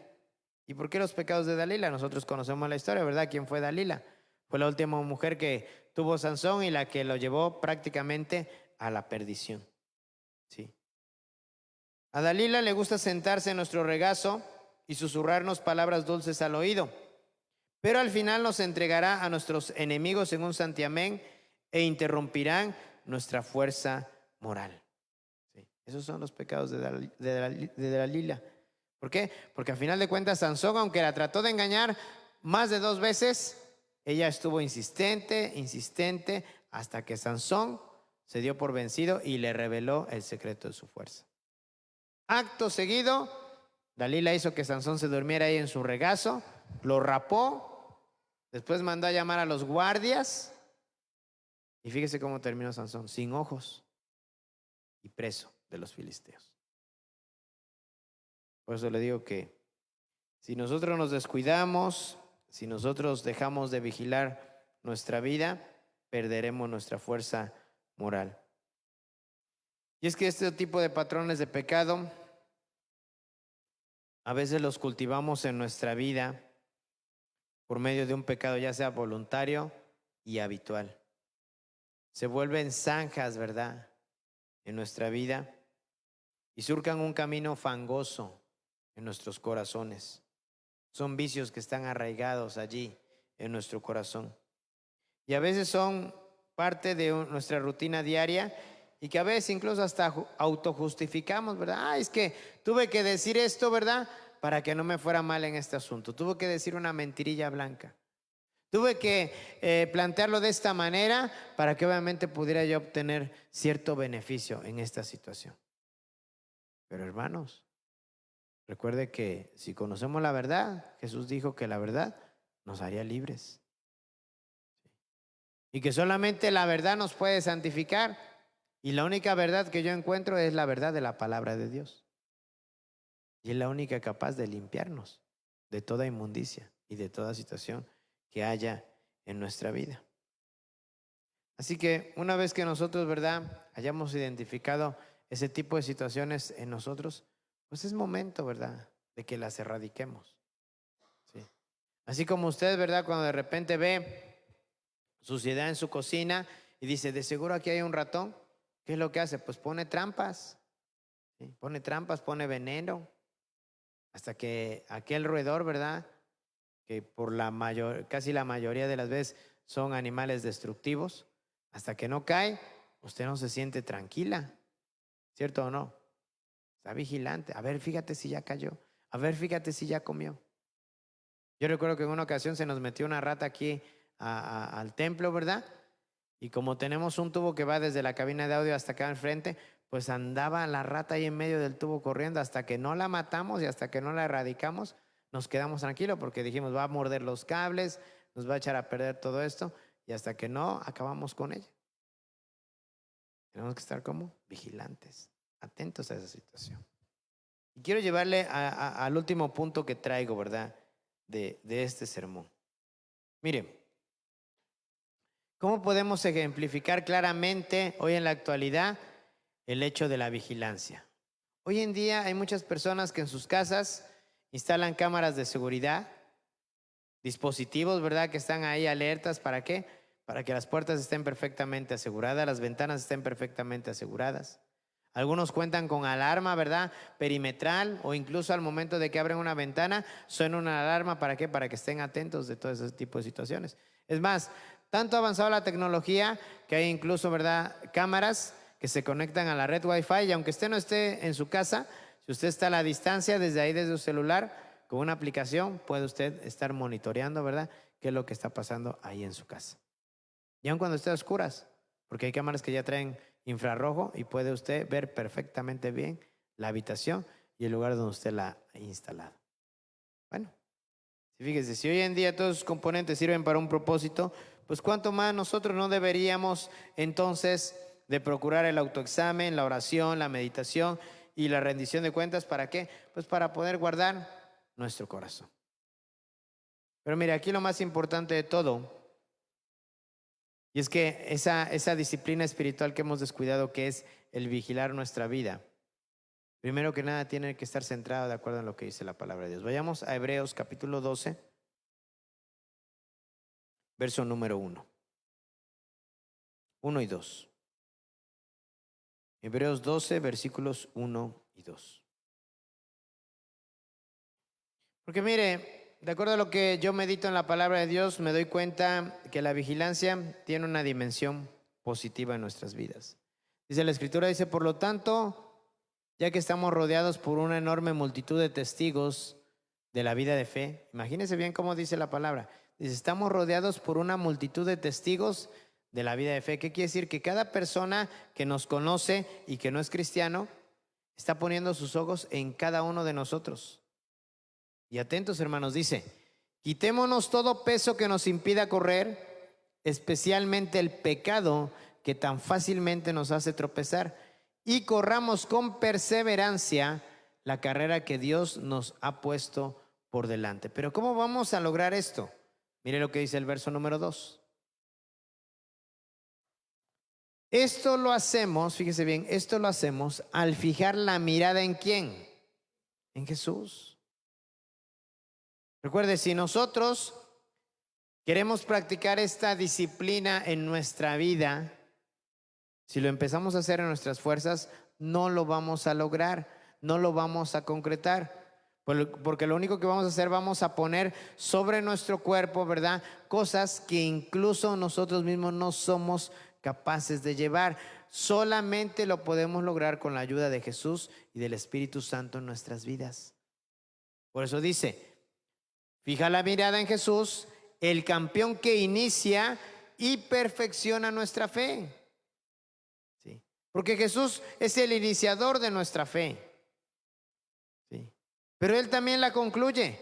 ¿Y por qué los pecados de Dalila? Nosotros conocemos la historia, ¿verdad? ¿Quién fue Dalila? Fue la última mujer que tuvo Sansón y la que lo llevó prácticamente a la perdición. ¿Sí? A Dalila le gusta sentarse en nuestro regazo y susurrarnos palabras dulces al oído, pero al final nos entregará a nuestros enemigos en un santiamén e interrumpirán nuestra fuerza moral. ¿Sí? Esos son los pecados de Dalila. ¿Por qué? Porque al final de cuentas Sansón, aunque la trató de engañar más de 2 veces, ella estuvo insistente hasta que Sansón se dio por vencido y le reveló el secreto de su fuerza. Acto seguido, Dalila hizo que Sansón se durmiera ahí en su regazo, lo rapó, después mandó a llamar a los guardias y fíjese cómo terminó Sansón: sin ojos y preso de los filisteos. Por eso le digo que si nosotros nos descuidamos, si nosotros dejamos de vigilar nuestra vida, perderemos nuestra fuerza moral. Y es que este tipo de patrones de pecado a veces los cultivamos en nuestra vida por medio de un pecado ya sea voluntario y habitual. se vuelven zanjas, ¿verdad?, en nuestra vida y surcan un camino fangoso en nuestros corazones. Son vicios que están arraigados allí en nuestro corazón. Y a veces son parte de nuestra rutina diaria y que a veces incluso hasta autojustificamos, ¿verdad? Ah, es que tuve que decir esto, ¿verdad?, para que no me fuera mal en este asunto. Tuve que decir una mentirilla blanca. Tuve que plantearlo de esta manera para que obviamente pudiera yo obtener cierto beneficio en esta situación. Pero hermanos, recuerde que si conocemos la verdad, Jesús dijo que la verdad nos haría libres. Y que solamente la verdad nos puede santificar. Y la única verdad que yo encuentro es la verdad de la palabra de Dios. Y es la única capaz de limpiarnos de toda inmundicia y de toda situación que haya en nuestra vida. Así que una vez que nosotros, ¿verdad?, hayamos identificado ese tipo de situaciones en nosotros, pues es momento, ¿verdad?, de que las erradiquemos. ¿Sí? Así como usted, ¿verdad?, cuando de repente ve suciedad en su cocina y dice, de seguro aquí hay un ratón, ¿qué es lo que hace? Pues pone trampas, ¿sí? Pone trampas, pone veneno, hasta que aquel roedor, ¿verdad?, que por casi la mayoría de las veces son animales destructivos, hasta que no cae, usted no se siente tranquila, ¿cierto o no? Está vigilante. A ver, fíjate si ya cayó. A ver, fíjate si ya comió. Yo recuerdo que en una ocasión se nos metió una rata aquí al templo, ¿verdad? Y como tenemos un tubo que va desde la cabina de audio hasta acá enfrente, pues andaba la rata ahí en medio del tubo corriendo hasta que no la matamos y hasta que no la erradicamos, nos quedamos tranquilos porque dijimos, va a morder los cables, nos va a echar a perder todo esto y hasta que no acabamos con ella. Tenemos que estar como vigilantes, atentos a esa situación. Y quiero llevarle al último punto que traigo, ¿verdad?, de este sermón. Mire, ¿cómo podemos ejemplificar claramente hoy en la actualidad el hecho de la vigilancia? Hoy en día hay muchas personas que en sus casas instalan cámaras de seguridad, dispositivos, ¿verdad?, que están ahí alertas. ¿Para qué? Para que las puertas estén perfectamente aseguradas, las ventanas estén perfectamente aseguradas. Algunos cuentan con alarma, ¿verdad?, perimetral, o incluso al momento de que abren una ventana suena una alarma. ¿Para qué? Para que estén atentos de todo ese tipo de situaciones. Es más, tanto ha avanzado la tecnología que hay incluso, ¿verdad?, cámaras que se conectan a la red Wi-Fi y aunque usted no esté en su casa, si usted está a la distancia, desde ahí, desde su celular, con una aplicación puede usted estar monitoreando, ¿verdad?, qué es lo que está pasando ahí en su casa. Y aun cuando esté a oscuras, porque hay cámaras que ya traen infrarrojo y puede usted ver perfectamente bien la habitación y el lugar donde usted la ha instalado. Bueno, fíjese, si hoy en día todos los componentes sirven para un propósito, pues cuánto más nosotros no deberíamos entonces de procurar el autoexamen, la oración, la meditación y la rendición de cuentas. ¿Para qué? Pues para poder guardar nuestro corazón. Pero mire, aquí lo más importante de todo, y es que esa disciplina espiritual que hemos descuidado, que es el vigilar nuestra vida, primero que nada tiene que estar centrado de acuerdo en lo que dice la palabra de Dios. Vayamos a Hebreos capítulo 12, verso número 1 y 2. Hebreos 12, versículos 1 y 2. Porque mire, de acuerdo a lo que yo medito en la palabra de Dios, me doy cuenta que la vigilancia tiene una dimensión positiva en nuestras vidas. Dice la Escritura, dice, por lo tanto, ya que estamos rodeados por una enorme multitud de testigos de la vida de fe, imagínense bien cómo dice la palabra. Dice, estamos rodeados por una multitud de testigos de la vida de fe. ¿Qué quiere decir? Que cada persona que nos conoce y que no es cristiano está poniendo sus ojos en cada uno de nosotros. Y atentos, hermanos, dice, quitémonos todo peso que nos impida correr, especialmente el pecado que tan fácilmente nos hace tropezar, y corramos con perseverancia la carrera que Dios nos ha puesto por delante. Pero ¿cómo vamos a lograr esto? Mire lo que dice el verso número 2. Esto lo hacemos, fíjese bien, esto lo hacemos al fijar la mirada ¿en quién? En Jesús. Recuerde, si nosotros queremos practicar esta disciplina en nuestra vida, Si lo empezamos a hacer en nuestras fuerzas, no lo vamos a lograr, no lo vamos a concretar. Porque lo único que vamos a hacer, vamos a poner sobre nuestro cuerpo, ¿verdad? Cosas que incluso nosotros mismos no somos capaces de llevar. Solamente lo podemos lograr con la ayuda de Jesús y del Espíritu Santo en nuestras vidas. Por eso dice, fija la mirada en Jesús, el campeón que inicia y perfecciona nuestra fe. ¿Sí? Porque Jesús es el iniciador de nuestra fe. ¿Sí? Pero Él también la concluye.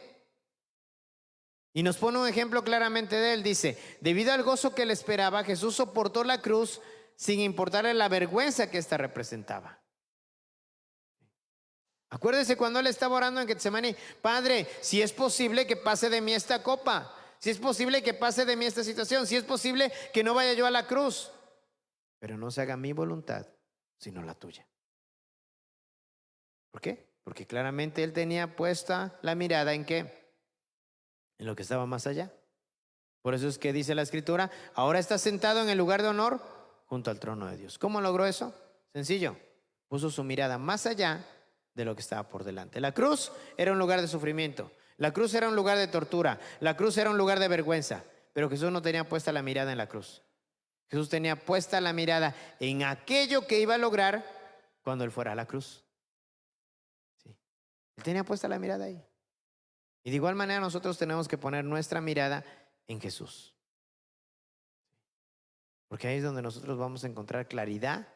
Y nos pone un ejemplo claramente de Él. Dice, debido al gozo que le esperaba, Jesús soportó la cruz sin importarle la vergüenza que ésta representaba. Acuérdese cuando Él estaba orando en Getsemaní, Padre, si es posible que pase de mí esta copa, si es posible que pase de mí esta situación, si es posible que no vaya yo a la cruz, pero no se haga mi voluntad, sino la tuya. ¿Por qué? Porque claramente Él tenía puesta la mirada ¿en qué? En lo que estaba más allá. Por eso es que dice la Escritura, ahora está sentado en el lugar de honor junto al trono de Dios. ¿Cómo logró eso? Sencillo, puso su mirada más allá de lo que estaba por delante. La cruz era un lugar de sufrimiento, la cruz era un lugar de tortura, la cruz era un lugar de vergüenza, pero Jesús no tenía puesta la mirada en la cruz. Jesús tenía puesta la mirada en aquello que iba a lograr cuando Él fuera a la cruz. Sí. Él tenía puesta la mirada ahí. Y de igual manera nosotros tenemos que poner nuestra mirada en Jesús. Porque ahí es donde nosotros vamos a encontrar claridad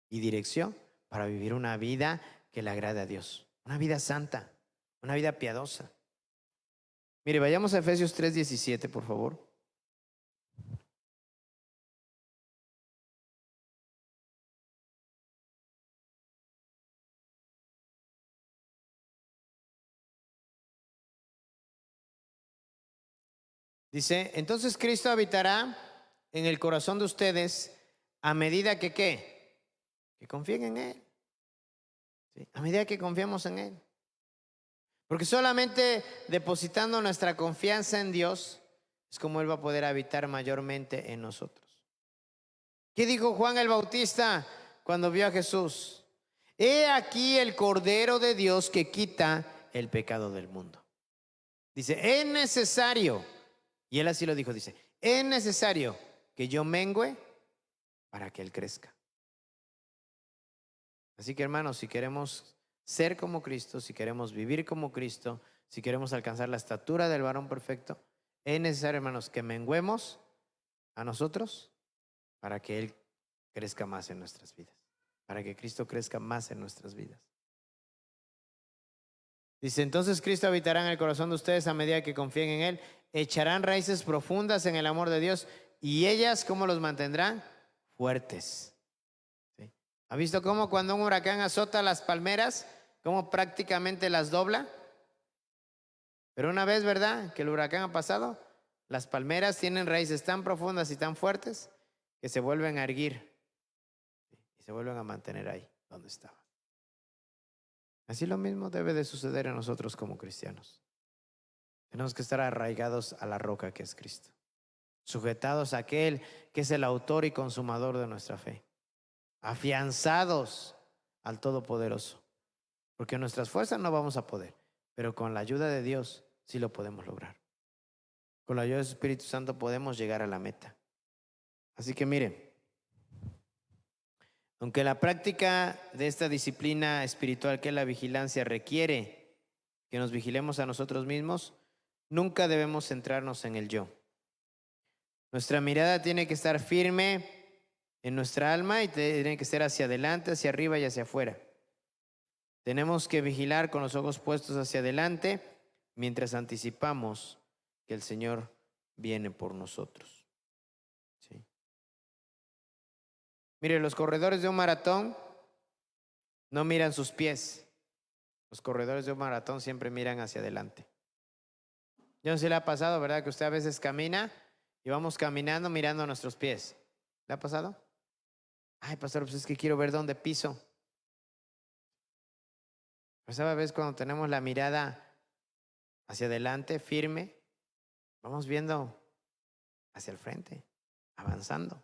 y dirección para vivir una vida que le agrade a Dios. Una vida santa, una vida piadosa. Mire, vayamos a Efesios 3:17, por favor. Dice, entonces Cristo habitará en el corazón de ustedes a medida que ¿qué? Que confíen en Él. ¿Sí? A medida que confiamos en Él. Porque solamente depositando nuestra confianza en Dios es como Él va a poder habitar mayormente en nosotros. ¿Qué dijo Juan el Bautista cuando vio a Jesús? He aquí el Cordero de Dios que quita el pecado del mundo. Dice, es necesario, y Él así lo dijo, dice, es necesario que yo mengüe para que Él crezca. Así que hermanos, si queremos ser como Cristo, si queremos vivir como Cristo, si queremos alcanzar la estatura del varón perfecto, es necesario, hermanos, que menguemos a nosotros para que Él crezca más en nuestras vidas, para que Cristo crezca más en nuestras vidas. Dice, entonces Cristo habitará en el corazón de ustedes a medida que confíen en Él, echarán raíces profundas en el amor de Dios y ellas, ¿cómo los mantendrán? Fuertes. ¿Sí? ¿Ha visto cómo cuando un huracán azota las palmeras, cómo prácticamente las dobla? Pero una vez, ¿verdad?, que el huracán ha pasado, las palmeras tienen raíces tan profundas y tan fuertes que se vuelven a erguir y se vuelven a mantener ahí donde estaban. Así lo mismo debe de suceder en nosotros como cristianos. Tenemos que estar arraigados a la roca que es Cristo, sujetados a aquel que es el autor y consumador de nuestra fe, afianzados al Todopoderoso, porque en nuestras fuerzas no vamos a poder, pero con la ayuda de Dios sí lo podemos lograr. Con la ayuda del Espíritu Santo podemos llegar a la meta. Así que miren, aunque la práctica de esta disciplina espiritual que es la vigilancia requiere que nos vigilemos a nosotros mismos, nunca debemos centrarnos en el yo. Nuestra mirada tiene que estar firme en nuestra alma y tiene que ser hacia adelante, hacia arriba y hacia afuera. Tenemos que vigilar con los ojos puestos hacia adelante mientras anticipamos que el Señor viene por nosotros. ¿Sí? Mire, los corredores de un maratón no miran sus pies. Los corredores de un maratón siempre miran hacia adelante. Yo no sé si le ha pasado, ¿verdad? Que usted a veces camina y vamos caminando mirando nuestros pies. ¿Le ha pasado? Ay, pastor, pues es que quiero ver dónde piso. Pues a veces cuando tenemos la mirada hacia adelante, firme, vamos viendo hacia el frente, avanzando.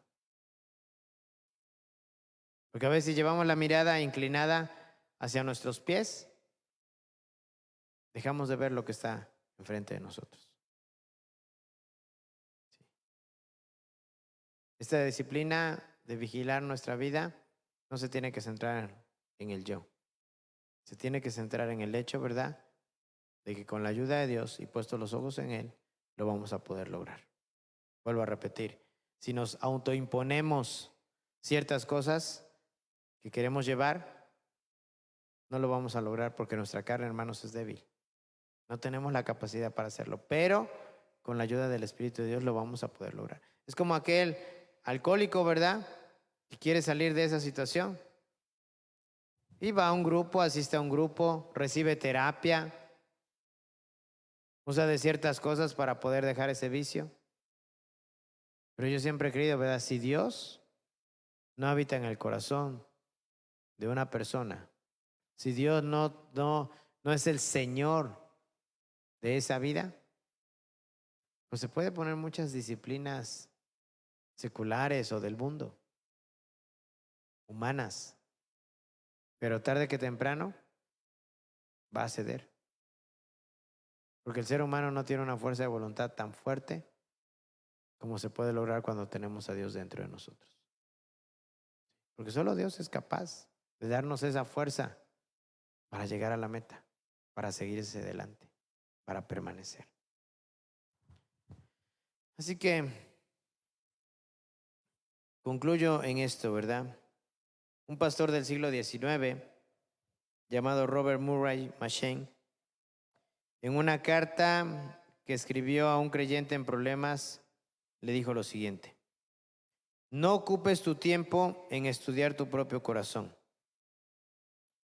Porque a veces llevamos la mirada inclinada hacia nuestros pies, dejamos de ver lo que está enfrente de nosotros. Sí. Esta disciplina de vigilar nuestra vida no se tiene que centrar en el yo. Se tiene que centrar en el hecho, ¿verdad?, de que con la ayuda de Dios y puestos los ojos en Él, lo vamos a poder lograr. Vuelvo a repetir, si nos autoimponemos ciertas cosas que queremos llevar, no lo vamos a lograr porque nuestra carne, hermanos, es débil. No tenemos la capacidad para hacerlo, pero con la ayuda del Espíritu de Dios lo vamos a poder lograr. Es como aquel alcohólico, ¿verdad?, que quiere salir de esa situación. Y va a un grupo, asiste a un grupo, recibe terapia, usa de ciertas cosas para poder dejar ese vicio. Pero yo siempre he creído, ¿verdad?, si Dios no habita en el corazón de una persona, si Dios no es el Señor de esa vida, pues se puede poner muchas disciplinas seculares o del mundo, humanas, pero tarde que temprano va a ceder. Porque el ser humano no tiene una fuerza de voluntad tan fuerte como se puede lograr cuando tenemos a Dios dentro de nosotros. Porque solo Dios es capaz de darnos esa fuerza para llegar a la meta, para seguirse adelante, para permanecer. Así que concluyo en esto, ¿verdad? Un pastor del siglo XIX llamado Robert Murray M'Cheyne, en una carta que escribió a un creyente en problemas, le dijo lo siguiente: no ocupes tu tiempo en estudiar tu propio corazón,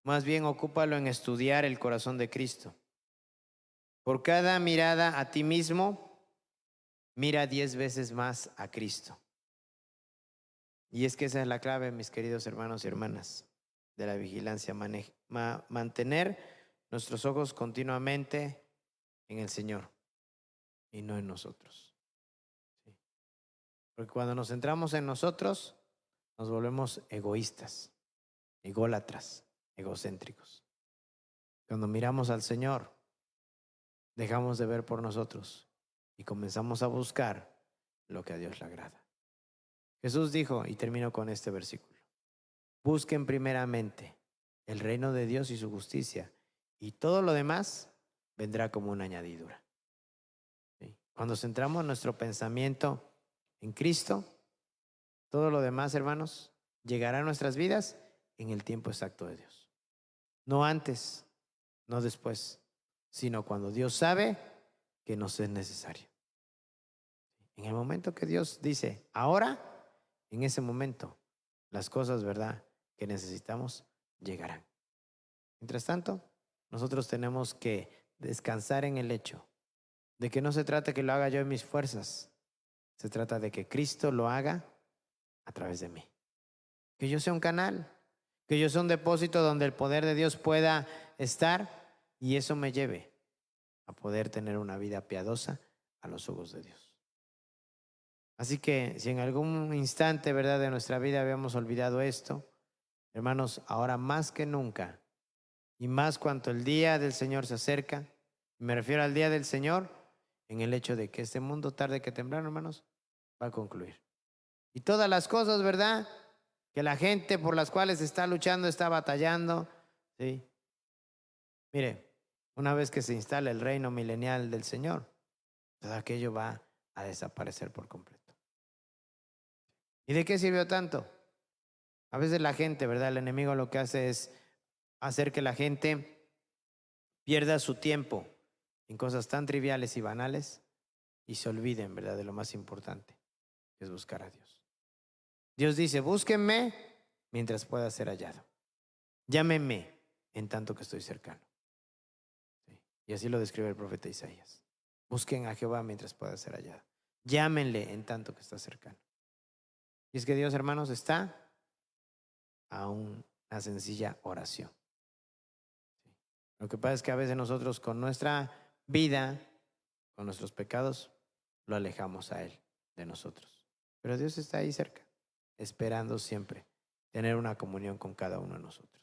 más bien ocúpalo en estudiar el corazón de Cristo. Por cada mirada a ti mismo, mira 10 veces más a Cristo. Y es que esa es la clave, mis queridos hermanos y hermanas, de la vigilancia, mantener nuestros ojos continuamente en el Señor y no en nosotros. ¿Sí? Porque cuando nos centramos en nosotros, nos volvemos egoístas, ególatras, egocéntricos. Cuando miramos al Señor, dejamos de ver por nosotros y comenzamos a buscar lo que a Dios le agrada. Jesús dijo, y termino con este versículo: busquen primeramente el reino de Dios y su justicia, y todo lo demás vendrá como una añadidura. ¿Sí? Cuando centramos nuestro pensamiento en Cristo, todo lo demás, hermanos, llegará a nuestras vidas en el tiempo exacto de Dios. No antes, no después, sino cuando Dios sabe que nos es necesario. En el momento que Dios dice, ahora, en ese momento, las cosas, ¿verdad?, que necesitamos llegarán. Mientras tanto, nosotros tenemos que descansar en el hecho de que no se trata que lo haga yo en mis fuerzas, se trata de que Cristo lo haga a través de mí. Que yo sea un canal, que yo sea un depósito donde el poder de Dios pueda estar y eso me lleve a poder tener una vida piadosa a los ojos de Dios. Así que si en algún instante, ¿verdad?, de nuestra vida habíamos olvidado esto, hermanos, ahora más que nunca, y más cuanto el día del Señor se acerca, me refiero al día del Señor, en el hecho de que este mundo tarde que temprano, hermanos, va a concluir. Y todas las cosas, ¿verdad?, que la gente por las cuales está luchando, está batallando, ¿sí? Mire, una vez que se instale el reino milenial del Señor, todo aquello va a desaparecer por completo. ¿Y de qué sirvió tanto? A veces la gente, ¿verdad?, el enemigo lo que hace es hacer que la gente pierda su tiempo en cosas tan triviales y banales y se olviden, ¿verdad?, de lo más importante, que es buscar a Dios. Dios dice, búsquenme mientras pueda ser hallado. Llámenme en tanto que estoy cercano. ¿Sí? Y así lo describe el profeta Isaías. Busquen a Jehová mientras pueda ser hallado. Llámenle en tanto que está cercano. Y es que Dios, hermanos, está a una sencilla oración. ¿Sí? Lo que pasa es que a veces nosotros con nuestra vida, con nuestros pecados, lo alejamos a Él de nosotros. Pero Dios está ahí cerca, esperando siempre tener una comunión con cada uno de nosotros.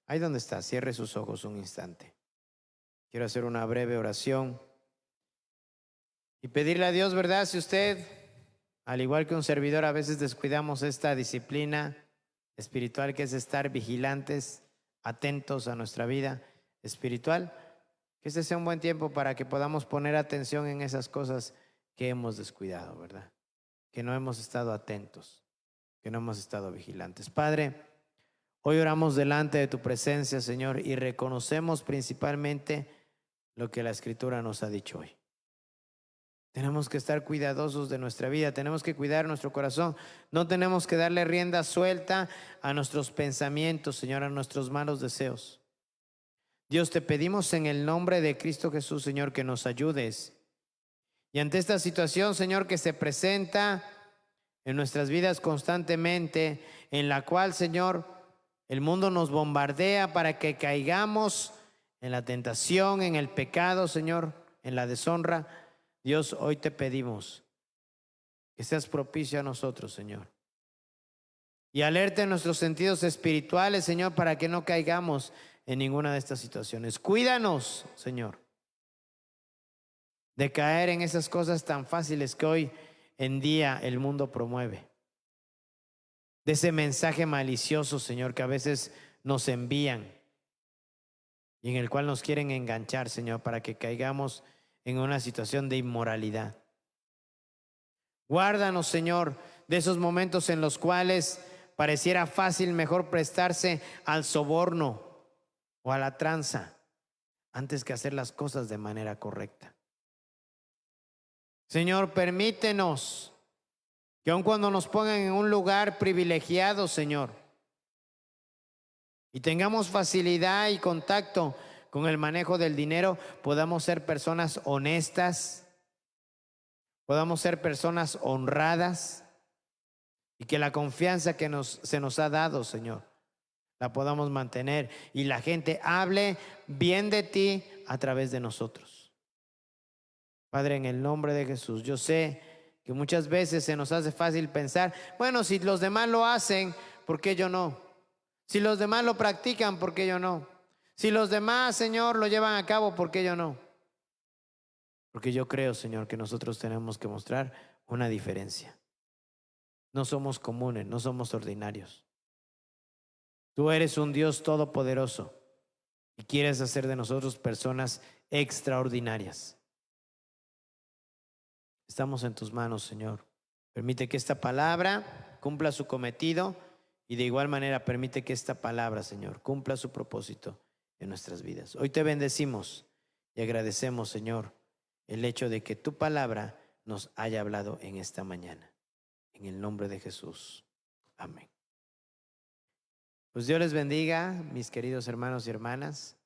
Ahí donde está, cierre sus ojos un instante. Quiero hacer una breve oración y pedirle a Dios, ¿verdad? Si usted, al igual que un servidor, a veces descuidamos esta disciplina espiritual que es estar vigilantes, atentos a nuestra vida espiritual, que este sea un buen tiempo para que podamos poner atención en esas cosas que hemos descuidado, ¿verdad? Que no hemos estado atentos, que no hemos estado vigilantes. Padre, hoy oramos delante de tu presencia, Señor, y reconocemos principalmente lo que la Escritura nos ha dicho hoy. Tenemos que estar cuidadosos de nuestra vida, tenemos que cuidar nuestro corazón, no tenemos que darle rienda suelta a nuestros pensamientos, Señor, a nuestros malos deseos. Dios, te pedimos en el nombre de Cristo Jesús, Señor, que nos ayudes. Y ante esta situación, Señor, que se presenta en nuestras vidas constantemente, en la cual, Señor, el mundo nos bombardea para que caigamos en la tentación, en el pecado, Señor, en la deshonra. Dios, hoy te pedimos que seas propicio a nosotros, Señor. Y alerta en nuestros sentidos espirituales, Señor, para que no caigamos en ninguna de estas situaciones. Cuídanos, Señor, de caer en esas cosas tan fáciles que hoy en día el mundo promueve. De ese mensaje malicioso, Señor, que a veces nos envían y en el cual nos quieren enganchar, Señor, para que caigamos en una situación de inmoralidad. Guárdanos, Señor, de esos momentos en los cuales pareciera fácil mejor prestarse al soborno o a la tranza antes que hacer las cosas de manera correcta. Señor, permítenos que aun cuando nos pongan en un lugar privilegiado, Señor, y tengamos facilidad y contacto con el manejo del dinero, podamos ser personas honestas, podamos ser personas honradas y que la confianza que se nos ha dado, Señor, la podamos mantener y la gente hable bien de ti a través de nosotros. Padre, en el nombre de Jesús, yo sé que muchas veces se nos hace fácil pensar, bueno, si los demás lo hacen, ¿por qué yo no? Si los demás lo practican, ¿por qué yo no? Si los demás, Señor, lo llevan a cabo, ¿por qué yo no? Porque yo creo, Señor, que nosotros tenemos que mostrar una diferencia. No somos comunes, no somos ordinarios. Tú eres un Dios todopoderoso y quieres hacer de nosotros personas extraordinarias. Estamos en tus manos, Señor. Permite que esta palabra cumpla su cometido y de igual manera permite que esta palabra, Señor, cumpla su propósito en nuestras vidas. Hoy te bendecimos y agradecemos, Señor, el hecho de que tu palabra nos haya hablado en esta mañana. En el nombre de Jesús. Amén. Pues Dios les bendiga, mis queridos hermanos y hermanas.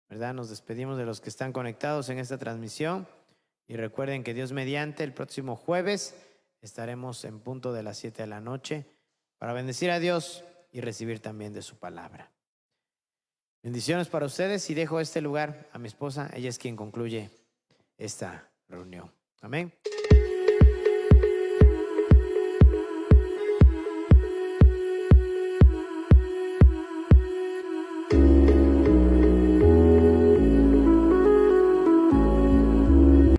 ¿Verdad? Nos despedimos de los que están conectados en esta transmisión. Y recuerden que Dios mediante, el próximo jueves estaremos en punto de las 7 de la noche para bendecir a Dios y recibir también de su palabra. Bendiciones para ustedes y dejo este lugar a mi esposa. Ella es quien concluye esta reunión. Amén.